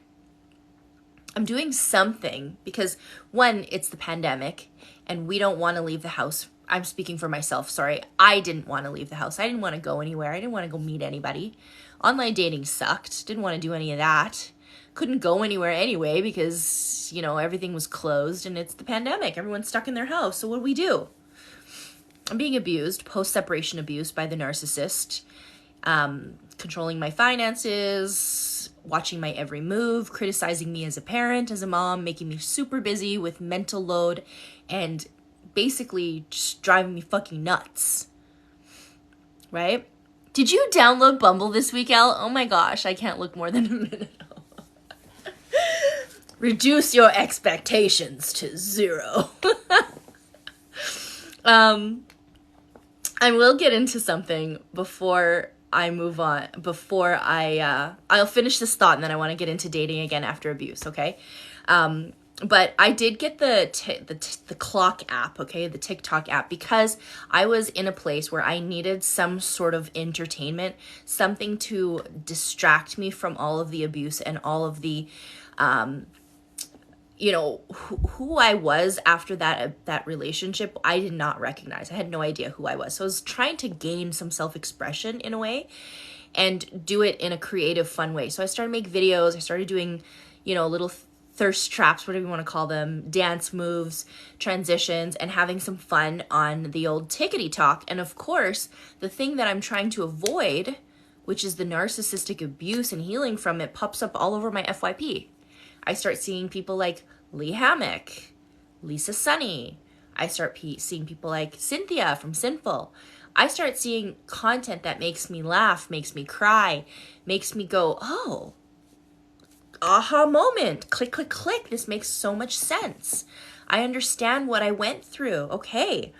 I'm doing something because, one, it's the pandemic and we don't want to leave the house. I'm speaking for myself, sorry. I didn't want to leave the house. I didn't want to go anywhere. I didn't want to go meet anybody. Online dating sucked. Didn't want to do any of that. Couldn't go anywhere anyway because, everything was closed and it's the pandemic. Everyone's stuck in their house. So what do we do? I'm being abused, post-separation abuse by the narcissist, controlling my finances, watching my every move, criticizing me as a parent, as a mom, making me super busy with mental load, and basically just driving me fucking nuts. Right? Did you download Bumble this week, Elle? Oh my gosh, I can't look more than a minute. Reduce your expectations to 0. I will get into something before I move on, before I'll finish this thought, and then I want to get into dating again after abuse, okay? But I did get the clock app, okay, the TikTok app, because I was in a place where I needed some sort of entertainment, something to distract me from all of the abuse and all of the, who I was after that relationship. I did not recognize. I had no idea who I was. So I was trying to gain some self-expression in a way and do it in a creative, fun way. So I started making videos. I started doing, little thirst traps, whatever you want to call them, dance moves, transitions, and having some fun on the old tickety talk. And of course, the thing that I'm trying to avoid, which is the narcissistic abuse and healing from it, pops up all over my FYP. I start seeing people like Lee Hammock, Lisa Sunny. I start seeing people like Cynthia from Sinful. I start seeing content that makes me laugh, makes me cry, makes me go, oh, aha moment, click, click, click. This makes so much sense. I understand what I went through. Okay,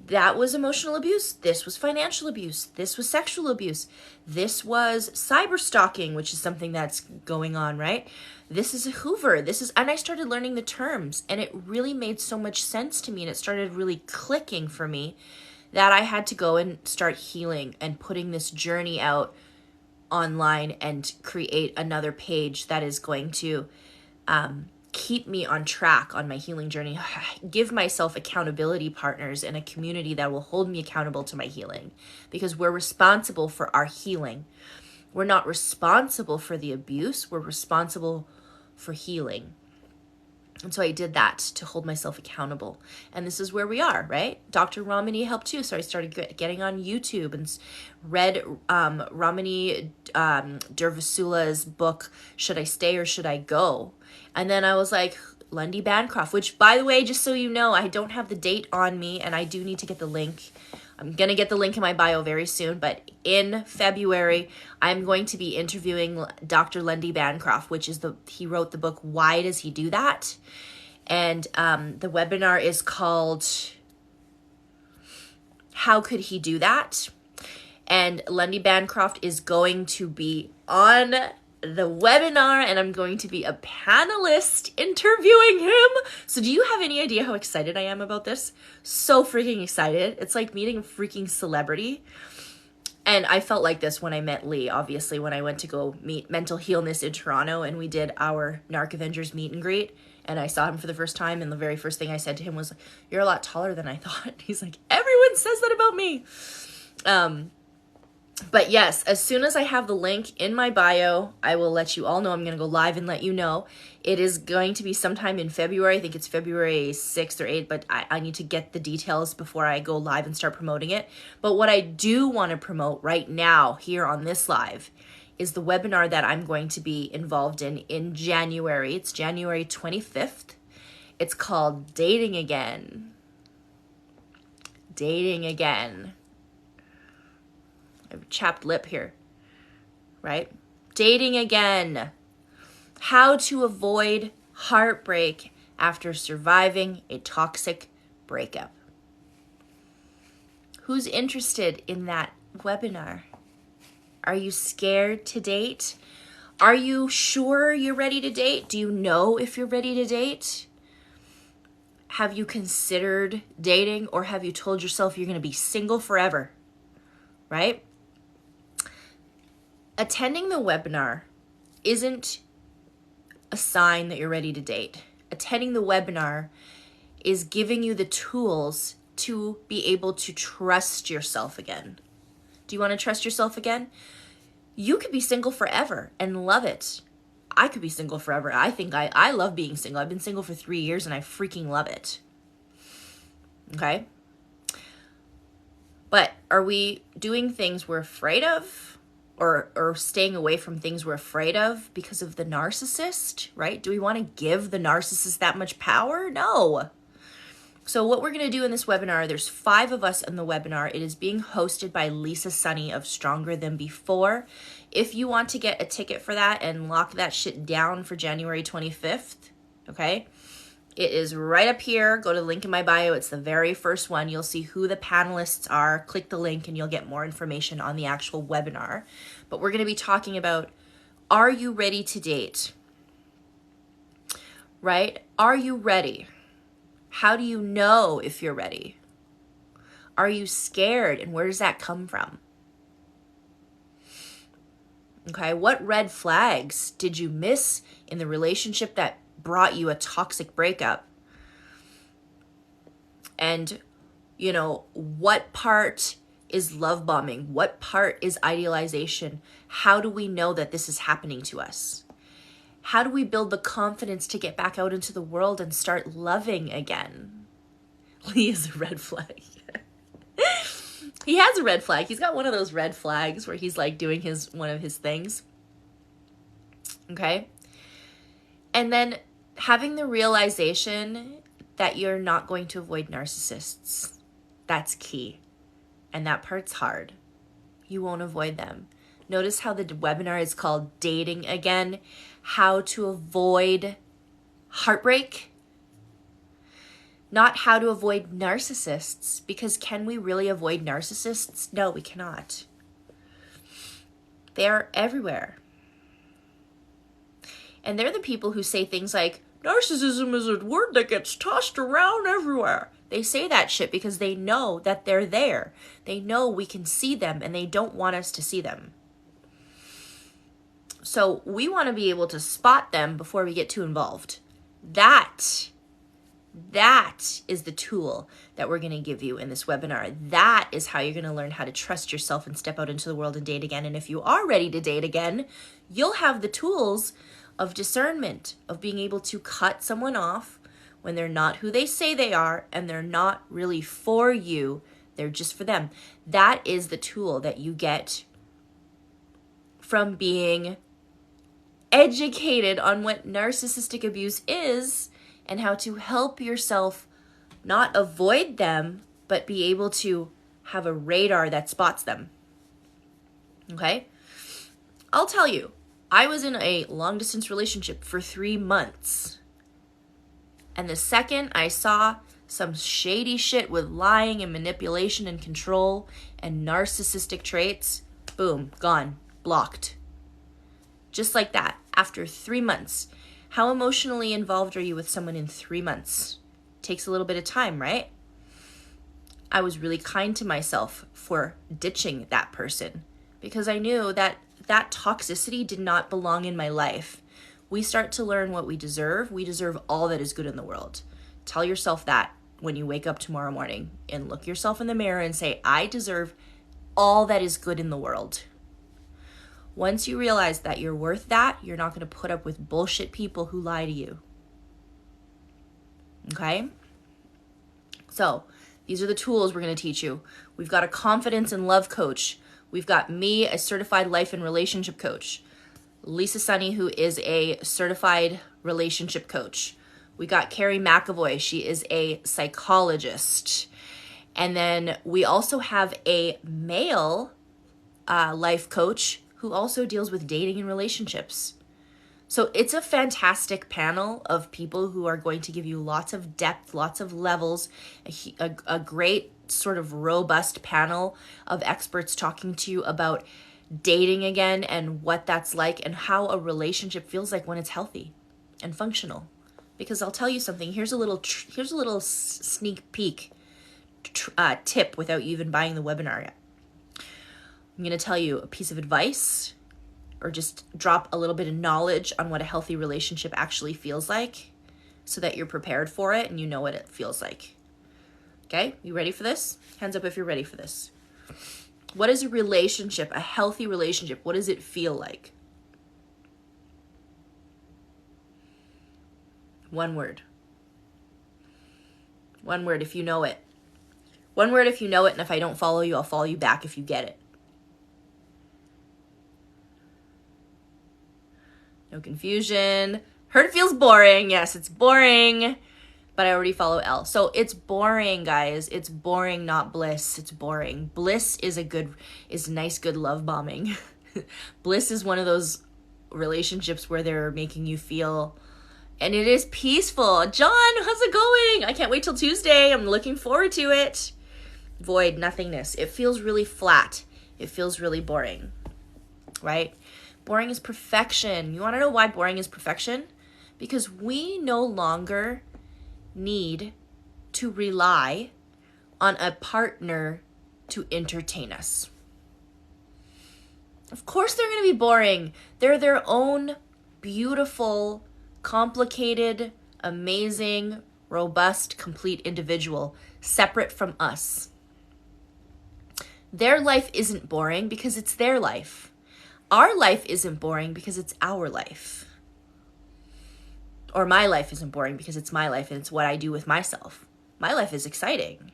that was emotional abuse. This was financial abuse. This was sexual abuse. This was cyber stalking, which is something that's going on, right? This is a Hoover. And I started learning the terms, and it really made so much sense to me, and it started really clicking for me that I had to go and start healing and putting this journey out online and create another page that is going to keep me on track on my healing journey, give myself accountability partners and a community that will hold me accountable to my healing, because we're responsible for our healing. We're not responsible for the abuse. We're responsible for healing. And so I did that to hold myself accountable. And this is where we are, right? Dr. Ramani helped too. So I started getting on YouTube and read Ramani Durvasula's book, Should I Stay or Should I Go? And then I was like, Lundy Bancroft, which, by the way, just so you know, I don't have the date on me, and I do need to get the link. I'm going to get the link in my bio very soon, but in February, I'm going to be interviewing Dr. Lundy Bancroft, which is he wrote the book, Why Does He Do That? And the webinar is called How Could He Do That? And Lundy Bancroft is going to be on the webinar, and I'm going to be a panelist interviewing him. So do you have any idea how excited I am about this? So freaking excited. It's like meeting a freaking celebrity. And I felt like this when I met Lee, obviously, when I went to go meet Mental Healness in Toronto, and we did our Narc Avengers meet and greet, and I saw him for the first time, and the very first thing I said to him was, "You're a lot taller than I thought." He's like, "Everyone says that about me." But yes, as soon as I have the link in my bio, I will let you all know. I'm going to go live and let you know. It is going to be sometime in February. I think it's February 6th or 8th, but I need to get the details before I go live and start promoting it. But what I do want to promote right now here on this live is the webinar that I'm going to be involved in January. It's January 25th. It's called Dating Again. Dating Again. I have a chapped lip here, right? Dating again. How to avoid heartbreak after surviving a toxic breakup. Who's interested in that webinar? Are you scared to date? Are you sure you're ready to date? Do you know if you're ready to date? Have you considered dating, or have you told yourself you're going to be single forever? Right? Attending the webinar isn't a sign that you're ready to date. Attending the webinar is giving you the tools to be able to trust yourself again. Do you want to trust yourself again? You could be single forever and love it. I could be single forever. I think I love being single. I've been single for 3 years and I freaking love it. Okay? But are we doing things we're afraid of? Or staying away from things we're afraid of because of the narcissist, right? Do we want to give the narcissist that much power? No. So what we're going to do in this webinar, there's 5 of us in the webinar. It is being hosted by Lisa Sunny of Stronger Than Before. If you want to get a ticket for that and lock that shit down for January 25th, okay? It is right up here. Go to the link in my bio. It's the very first one. You'll see who the panelists are. Click the link and you'll get more information on the actual webinar. But we're going to be talking about, are you ready to date? Right? Are you ready? How do you know if you're ready? Are you scared? And where does that come from? Okay, what red flags did you miss in the relationship that brought you a toxic breakup? And, what part is love bombing? What part is idealization? How do we know that this is happening to us? How do we build the confidence to get back out into the world and start loving again? Lee is a red flag. He has a red flag. He's got one of those red flags where he's like doing one of his things. Okay? And then having the realization that you're not going to avoid narcissists. That's key. And that part's hard. You won't avoid them. Notice how the webinar is called Dating Again. How to avoid heartbreak. Not how to avoid narcissists. Because can we really avoid narcissists? No, we cannot. They're everywhere. And they're the people who say things like, narcissism is a word that gets tossed around everywhere. They say that shit because they know that they're there. They know we can see them and they don't want us to see them. So we want to be able to spot them before we get too involved. That is the tool that we're going to give you in this webinar. That is how you're going to learn how to trust yourself and step out into the world and date again. And if you are ready to date again, you'll have the tools of discernment, of being able to cut someone off when they're not who they say they are and they're not really for you. They're just for them. That is the tool that you get from being educated on what narcissistic abuse is and how to help yourself not avoid them, but be able to have a radar that spots them. Okay? I'll tell you, I was in a long-distance relationship for 3 months. And the second I saw some shady shit with lying and manipulation and control and narcissistic traits, boom, gone, blocked. Just like that, after 3 months. How emotionally involved are you with someone in 3 months? Takes a little bit of time, right? I was really kind to myself for ditching that person because I knew that that toxicity did not belong in my life. We start to learn what we deserve. We deserve all that is good in the world. Tell yourself that when you wake up tomorrow morning and look yourself in the mirror and say, I deserve all that is good in the world. Once you realize that you're worth that, you're not going to put up with bullshit people who lie to you. Okay? So, these are the tools we're going to teach you. We've got a confidence and love coach. We've got me, a certified life and relationship coach. Lisa Sunny, who is a certified relationship coach. We got Carrie McAvoy. She is a psychologist. And then we also have a male life coach who also deals with dating and relationships. So it's a fantastic panel of people who are going to give you lots of depth, lots of levels, a great sort of robust panel of experts talking to you about dating again and what that's like and how a relationship feels like when it's healthy and functional. Because I'll tell you something, here's a little sneak peek tip without you even buying the webinar yet. I'm going to tell you a piece of advice or just drop a little bit of knowledge on what a healthy relationship actually feels like so that you're prepared for it and you know what it feels like. Okay, you ready for this? Hands up if you're ready for this. What is a relationship, a healthy relationship? What does it feel like? One word. One word if you know it. One word if you know it, and if I don't follow you, I'll follow you back if you get it. No confusion. Heard it feels boring. Yes, it's boring. But I already follow L. So it's boring, guys. It's boring, not bliss. It's boring. Bliss is nice, good love bombing. Bliss is one of those relationships where they're making you feel, and it is peaceful. John, how's it going? I can't wait till Tuesday. I'm looking forward to it. Void, nothingness. It feels really flat. It feels really boring, right? Boring is perfection. You want to know why boring is perfection? Because we no longer need to rely on a partner to entertain us. Of course they're going to be boring. They're their own beautiful, complicated, amazing, robust, complete individual, separate from us. Their life isn't boring because it's their life. Our life isn't boring because it's our life. Or my life isn't boring because it's my life and it's what I do with myself. My life is exciting.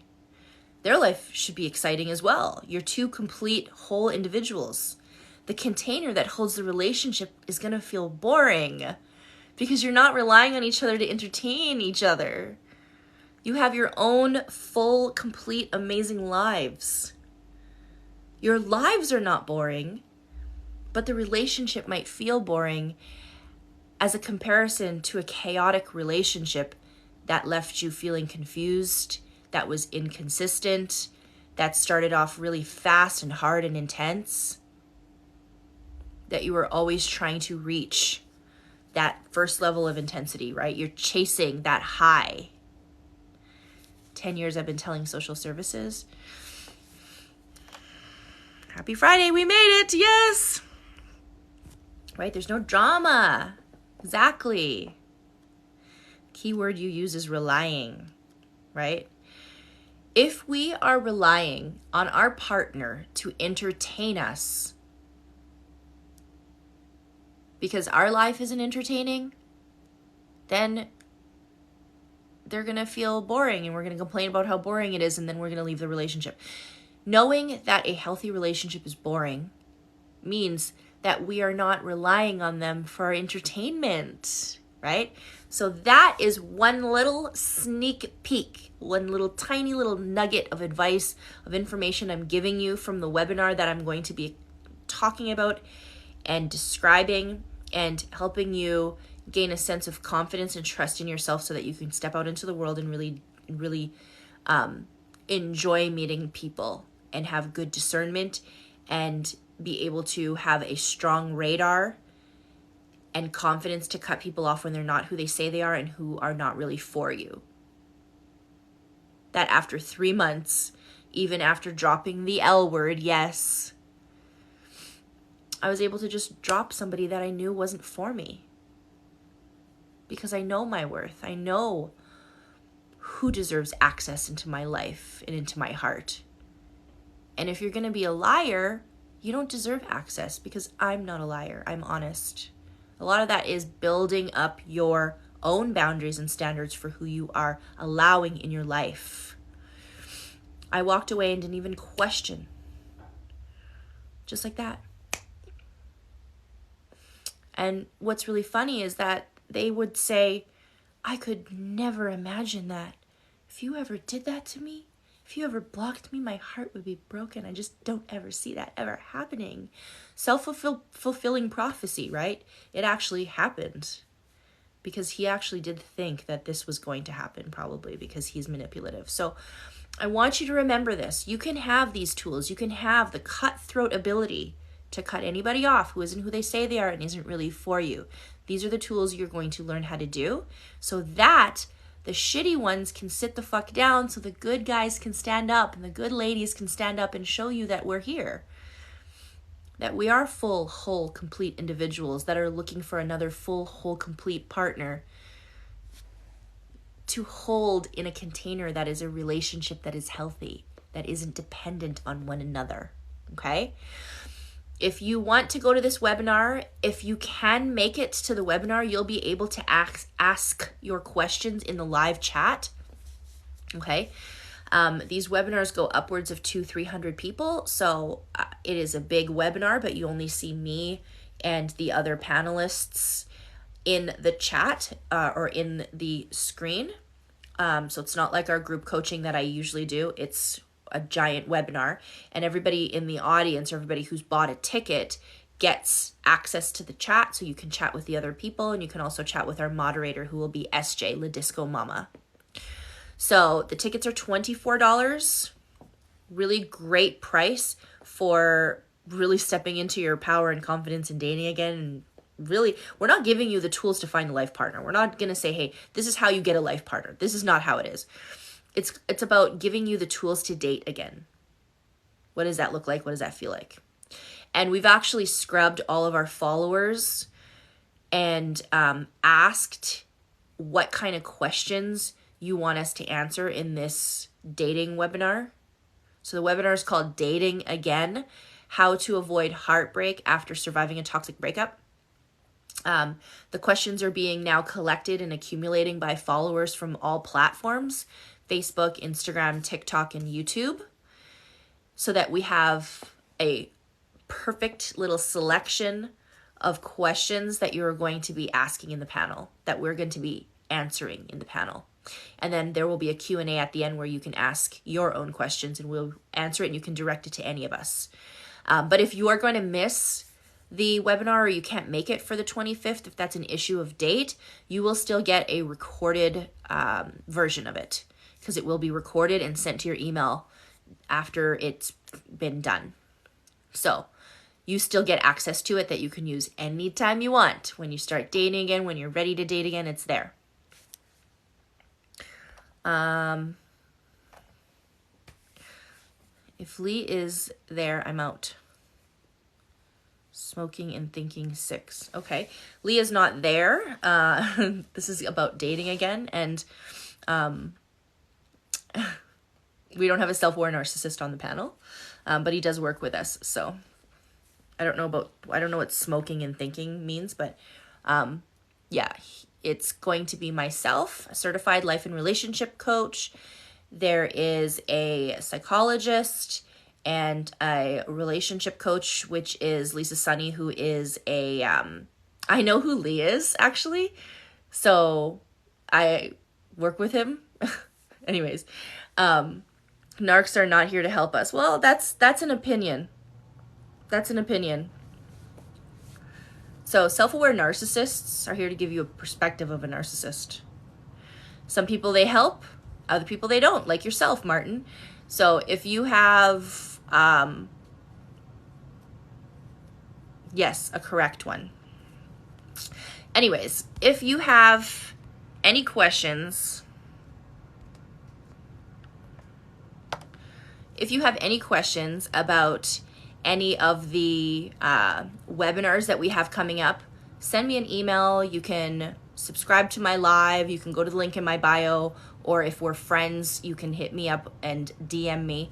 Their life should be exciting as well. You're two complete whole individuals. The container that holds the relationship is going to feel boring because you're not relying on each other to entertain each other. You have your own full, complete, amazing lives. Your lives are not boring, but the relationship might feel boring as a comparison to a chaotic relationship that left you feeling confused, that was inconsistent, that started off really fast and hard and intense, that you were always trying to reach that first level of intensity, right? You're chasing that high. 10 years I've been telling social services. Happy Friday, we made it, yes! Right, there's no drama. Exactly. Keyword you use is relying, right? If we are relying on our partner to entertain us because our life isn't entertaining, then they're going to feel boring and we're going to complain about how boring it is and then we're going to leave the relationship. Knowing that a healthy relationship is boring means that we are not relying on them for our entertainment, right? So that is one little sneak peek, one little tiny little nugget of advice, of information I'm giving you from the webinar that I'm going to be talking about and describing and helping you gain a sense of confidence and trust in yourself so that you can step out into the world and really enjoy meeting people and have good discernment and be able to have a strong radar and confidence to cut people off when they're not who they say they are and who are not really for you. That after 3 months, even after dropping the L word, yes, I was able to just drop somebody that I knew wasn't for me. Because I know my worth. I know who deserves access into my life and into my heart. And if you're going to be a liar, you don't deserve access, because I'm not a liar. I'm honest. A lot of that is building up your own boundaries and standards for who you are allowing in your life. I walked away and didn't even question. Just like that. And what's really funny is that they would say, I could never imagine that. If you ever did that to me, if you ever blocked me, my heart would be broken. I just don't ever see that ever happening. Self-fulfilling prophecy, right? It actually happened. Because he actually did think that this was going to happen, probably because he's manipulative. So I want you to remember this. You can have these tools. You can have the cutthroat ability to cut anybody off who isn't who they say they are and isn't really for you. These are the tools you're going to learn how to do so that the shitty ones can sit the fuck down, so the good guys can stand up and the good ladies can stand up and show you that we're here. That we are full, whole, complete individuals that are looking for another full, whole, complete partner to hold in a container that is a relationship that is healthy, that isn't dependent on one another, okay? If you want to go to this webinar, if you can make it to the webinar, you'll be able to ask your questions in the live chat, okay? These webinars go upwards of 200-300 people, so it is a big webinar, but you only see me and the other panelists in the chat or in the screen. So it's not like our group coaching that I usually do. It's a giant webinar, and everybody in the audience, or everybody who's bought a ticket, gets access to the chat, so you can chat with the other people, and you can also chat with our moderator, who will be SJ, La Disco Mama. So the tickets are $24. Really great price for really stepping into your power and confidence and dating again. And really, we're not giving you the tools to find a life partner. We're not going to say, hey, this is how you get a life partner. This is not how it is. It's about giving you the tools to date again. What does that look like? What does that feel like? And we've actually scrubbed all of our followers and asked what kind of questions you want us to answer in this dating webinar. So the webinar is called Dating Again, How to Avoid Heartbreak After Surviving a Toxic Breakup. The questions are being now collected and accumulating by followers from all platforms, Facebook, Instagram, TikTok, and YouTube, so that we have a perfect little selection of questions that you're going to be asking in the panel, that we're going to be answering in the panel. And then there will be a Q&A at the end where you can ask your own questions and we'll answer it, and you can direct it to any of us. But if you are going to miss the webinar, or you can't make it for the 25th, if that's an issue of date, you will still get a recorded version of it, because it will be recorded and sent to your email after it's been done. So you still get access to it that you can use anytime you want. When you start dating again, when you're ready to date again, it's there. If Lee is there, I'm out. Smoking and thinking 6. Okay. Lee is not there. This is about dating again. And we don't have a self-aware narcissist on the panel, but he does work with us. So I don't know what smoking and thinking means, but yeah, it's going to be myself, a certified life and relationship coach. There is a psychologist and a relationship coach, which is Lisa Sunny, who is a, I know who Lee is, actually. So I work with him. Anyways, narcs are not here to help us. Well, that's an opinion. That's an opinion. So self-aware narcissists are here to give you a perspective of a narcissist. Some people they help, other people they don't, like yourself, Martin. So if you have, yes, a correct one. Anyways, if you have any questions, about any of the webinars that we have coming up, send me an email. You can subscribe to my live. You can go to the link in my bio, or if we're friends, you can hit me up and DM me,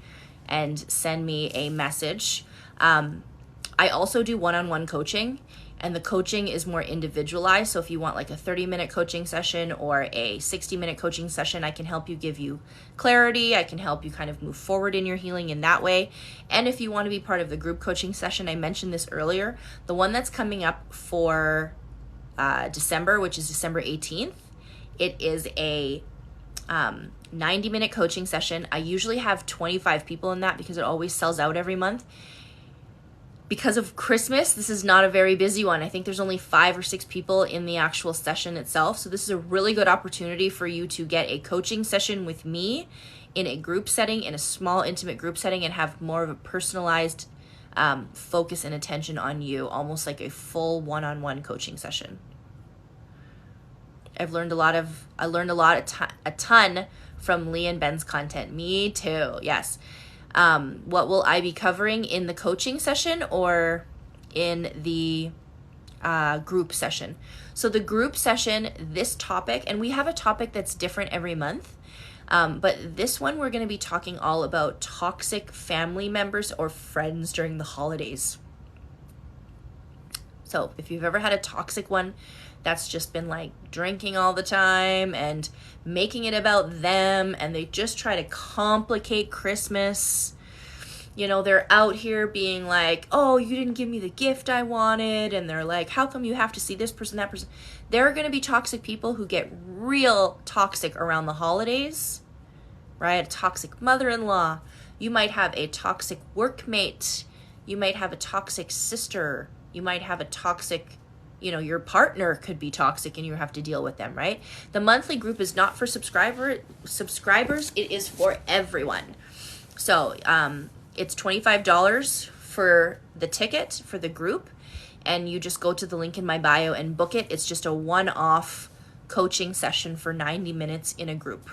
and send me a message. I also do one-on-one coaching, and the coaching is more individualized. So if you want like a 30-minute coaching session or a 60-minute coaching session, I can help you, give you clarity. I can help you kind of move forward in your healing in that way. And if you want to be part of the group coaching session, I mentioned this earlier, the one that's coming up for December, which is December 18th, it is a 90-minute coaching session. I usually have 25 people in that because it always sells out every month. Because of Christmas, this is not a very busy one. I think there's only 5 or 6 people in the actual session itself. So this is a really good opportunity for you to get a coaching session with me in a group setting, in a small, intimate group setting, and have more of a personalized focus and attention on you, almost like a full one-on-one coaching session. I learned a ton from Lee and Ben's content. Me too, yes. What will I be covering in the coaching session or in the group session? So the group session, this topic, and we have a topic that's different every month, but this one we're going to be talking all about toxic family members or friends during the holidays. So if you've ever had a toxic one that's just been like drinking all the time and making it about them, and they just try to complicate Christmas. You know, they're out here being like, oh, you didn't give me the gift I wanted. And they're like, how come you have to see this person, that person? There are going to be toxic people who get real toxic around the holidays, right? A toxic mother-in-law. You might have a toxic workmate. You might have a toxic sister. You might have a toxic, you know, your partner could be toxic and you have to deal with them, right? The monthly group is not for subscribers. It is for everyone. So it's $25 for the ticket for the group, and you just go to the link in my bio and book it. It's just a one-off coaching session for 90 minutes in a group.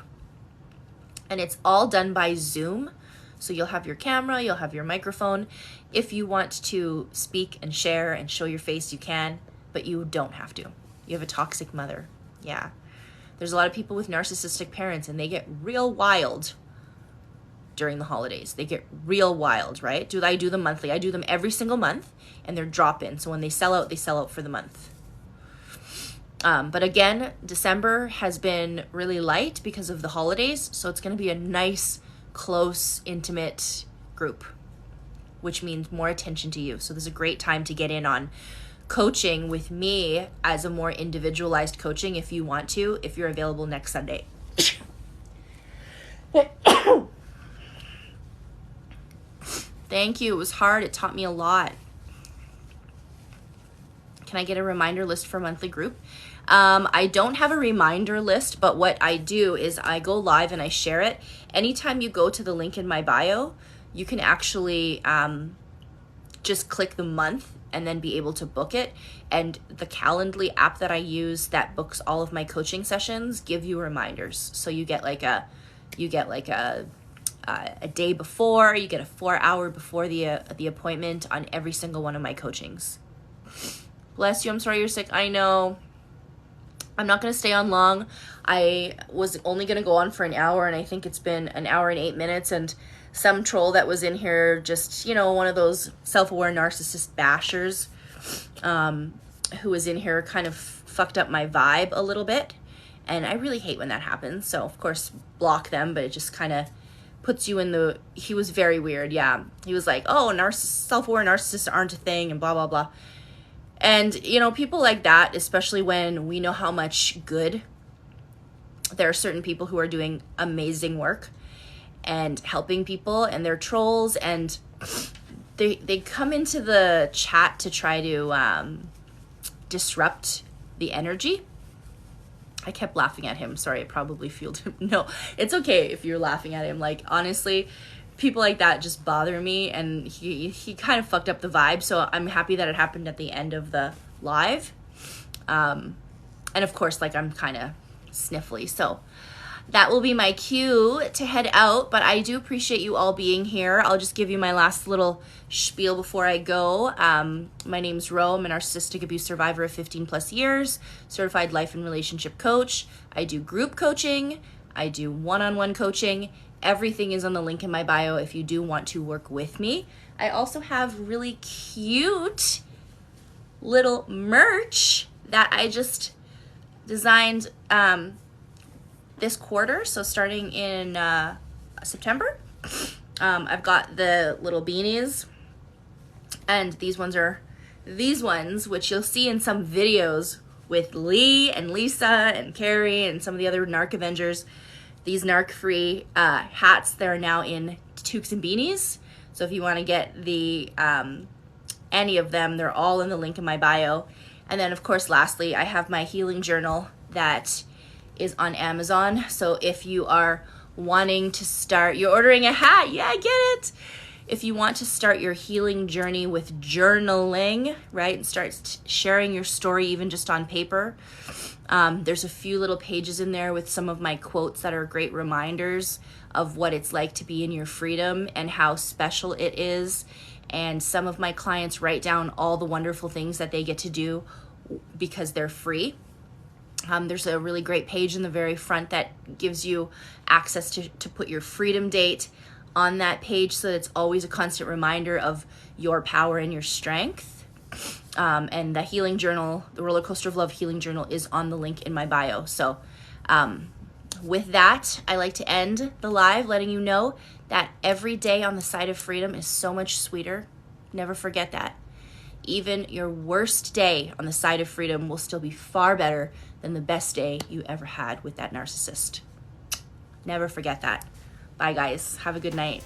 And it's all done by Zoom. So you'll have your camera, you'll have your microphone. If you want to speak and share and show your face, you can, but you don't have to. You have a toxic mother. Yeah. There's a lot of people with narcissistic parents, and they get real wild during the holidays. They get real wild, right? I do them monthly. I do them every single month, and they're drop-in. So when they sell out for the month. But again, December has been really light because of the holidays. So it's going to be a nice, close, intimate group, which means more attention to you. So this is a great time to get in on coaching with me as a more individualized coaching if you want to, if you're available next Sunday. Thank you. It was hard. It taught me a lot. Can I get a reminder list for monthly group? I don't have a reminder list, but what I do is I go live and I share it. Anytime you go to the link in my bio, you can actually just click the month and then be able to book it. And the Calendly app that I use that books all of my coaching sessions give you reminders. So you get like a day before, you get a 4-hour before the appointment on every single one of my coachings. Bless you. I'm sorry you're sick. I know. I'm not going to stay on long. I was only going to go on for an hour, and I think it's been an hour and 8 minutes, and some troll that was in here, just, you know, one of those self-aware narcissist bashers who was in here kind of fucked up my vibe a little bit, and I really hate when that happens. So, of course, block them, but it just kind of puts you in the... He was very weird, yeah. He was like, oh, self-aware narcissists aren't a thing, and blah, blah, blah. And, you know, people like that, especially when we know how much good, there are certain people who are doing amazing work and helping people, and they're trolls, and they come into the chat to try to disrupt the energy. I kept laughing at him. Sorry, it probably fueled him. No, it's okay if you're laughing at him. Like, honestly, people like that just bother me, and he kind of fucked up the vibe, so I'm happy that it happened at the end of the live. And of course, like, I'm kind of sniffly, so that will be my cue to head out, but I do appreciate you all being here. I'll just give you my last little spiel before I go. My name's Ro. I'm a narcissistic abuse survivor of 15 plus years, certified life and relationship coach. I do group coaching. I do one-on-one coaching. Everything is on the link in my bio if you do want to work with me. I also have really cute little merch that I just designed this quarter, so starting in September. I've got the little beanies, and these ones which you'll see in some videos with Lee and Lisa and Carrie and some of the other Narc Avengers. These Narc-free hats, they're now in toques and beanies. So if you want to get the any of them, they're all in the link in my bio. And then, of course, lastly, I have my healing journal that is on Amazon. So if you are wanting to start, you're ordering a hat, yeah, get it. If you want to start your healing journey with journaling, right, and start sharing your story even just on paper, there's a few little pages in there with some of my quotes that are great reminders of what it's like to be in your freedom and how special it is. And some of my clients write down all the wonderful things that they get to do because they're free. There's a really great page in the very front that gives you access to put your freedom date on that page, so that it's always a constant reminder of your power and your strength. And the healing journal, the Rollercoaster of Love healing journal, is on the link in my bio. So with that, I like to end the live letting you know that every day on the side of freedom is so much sweeter. Never forget that. Even your worst day on the side of freedom will still be far better than the best day you ever had with that narcissist. Never forget that. Bye, guys. Have a good night.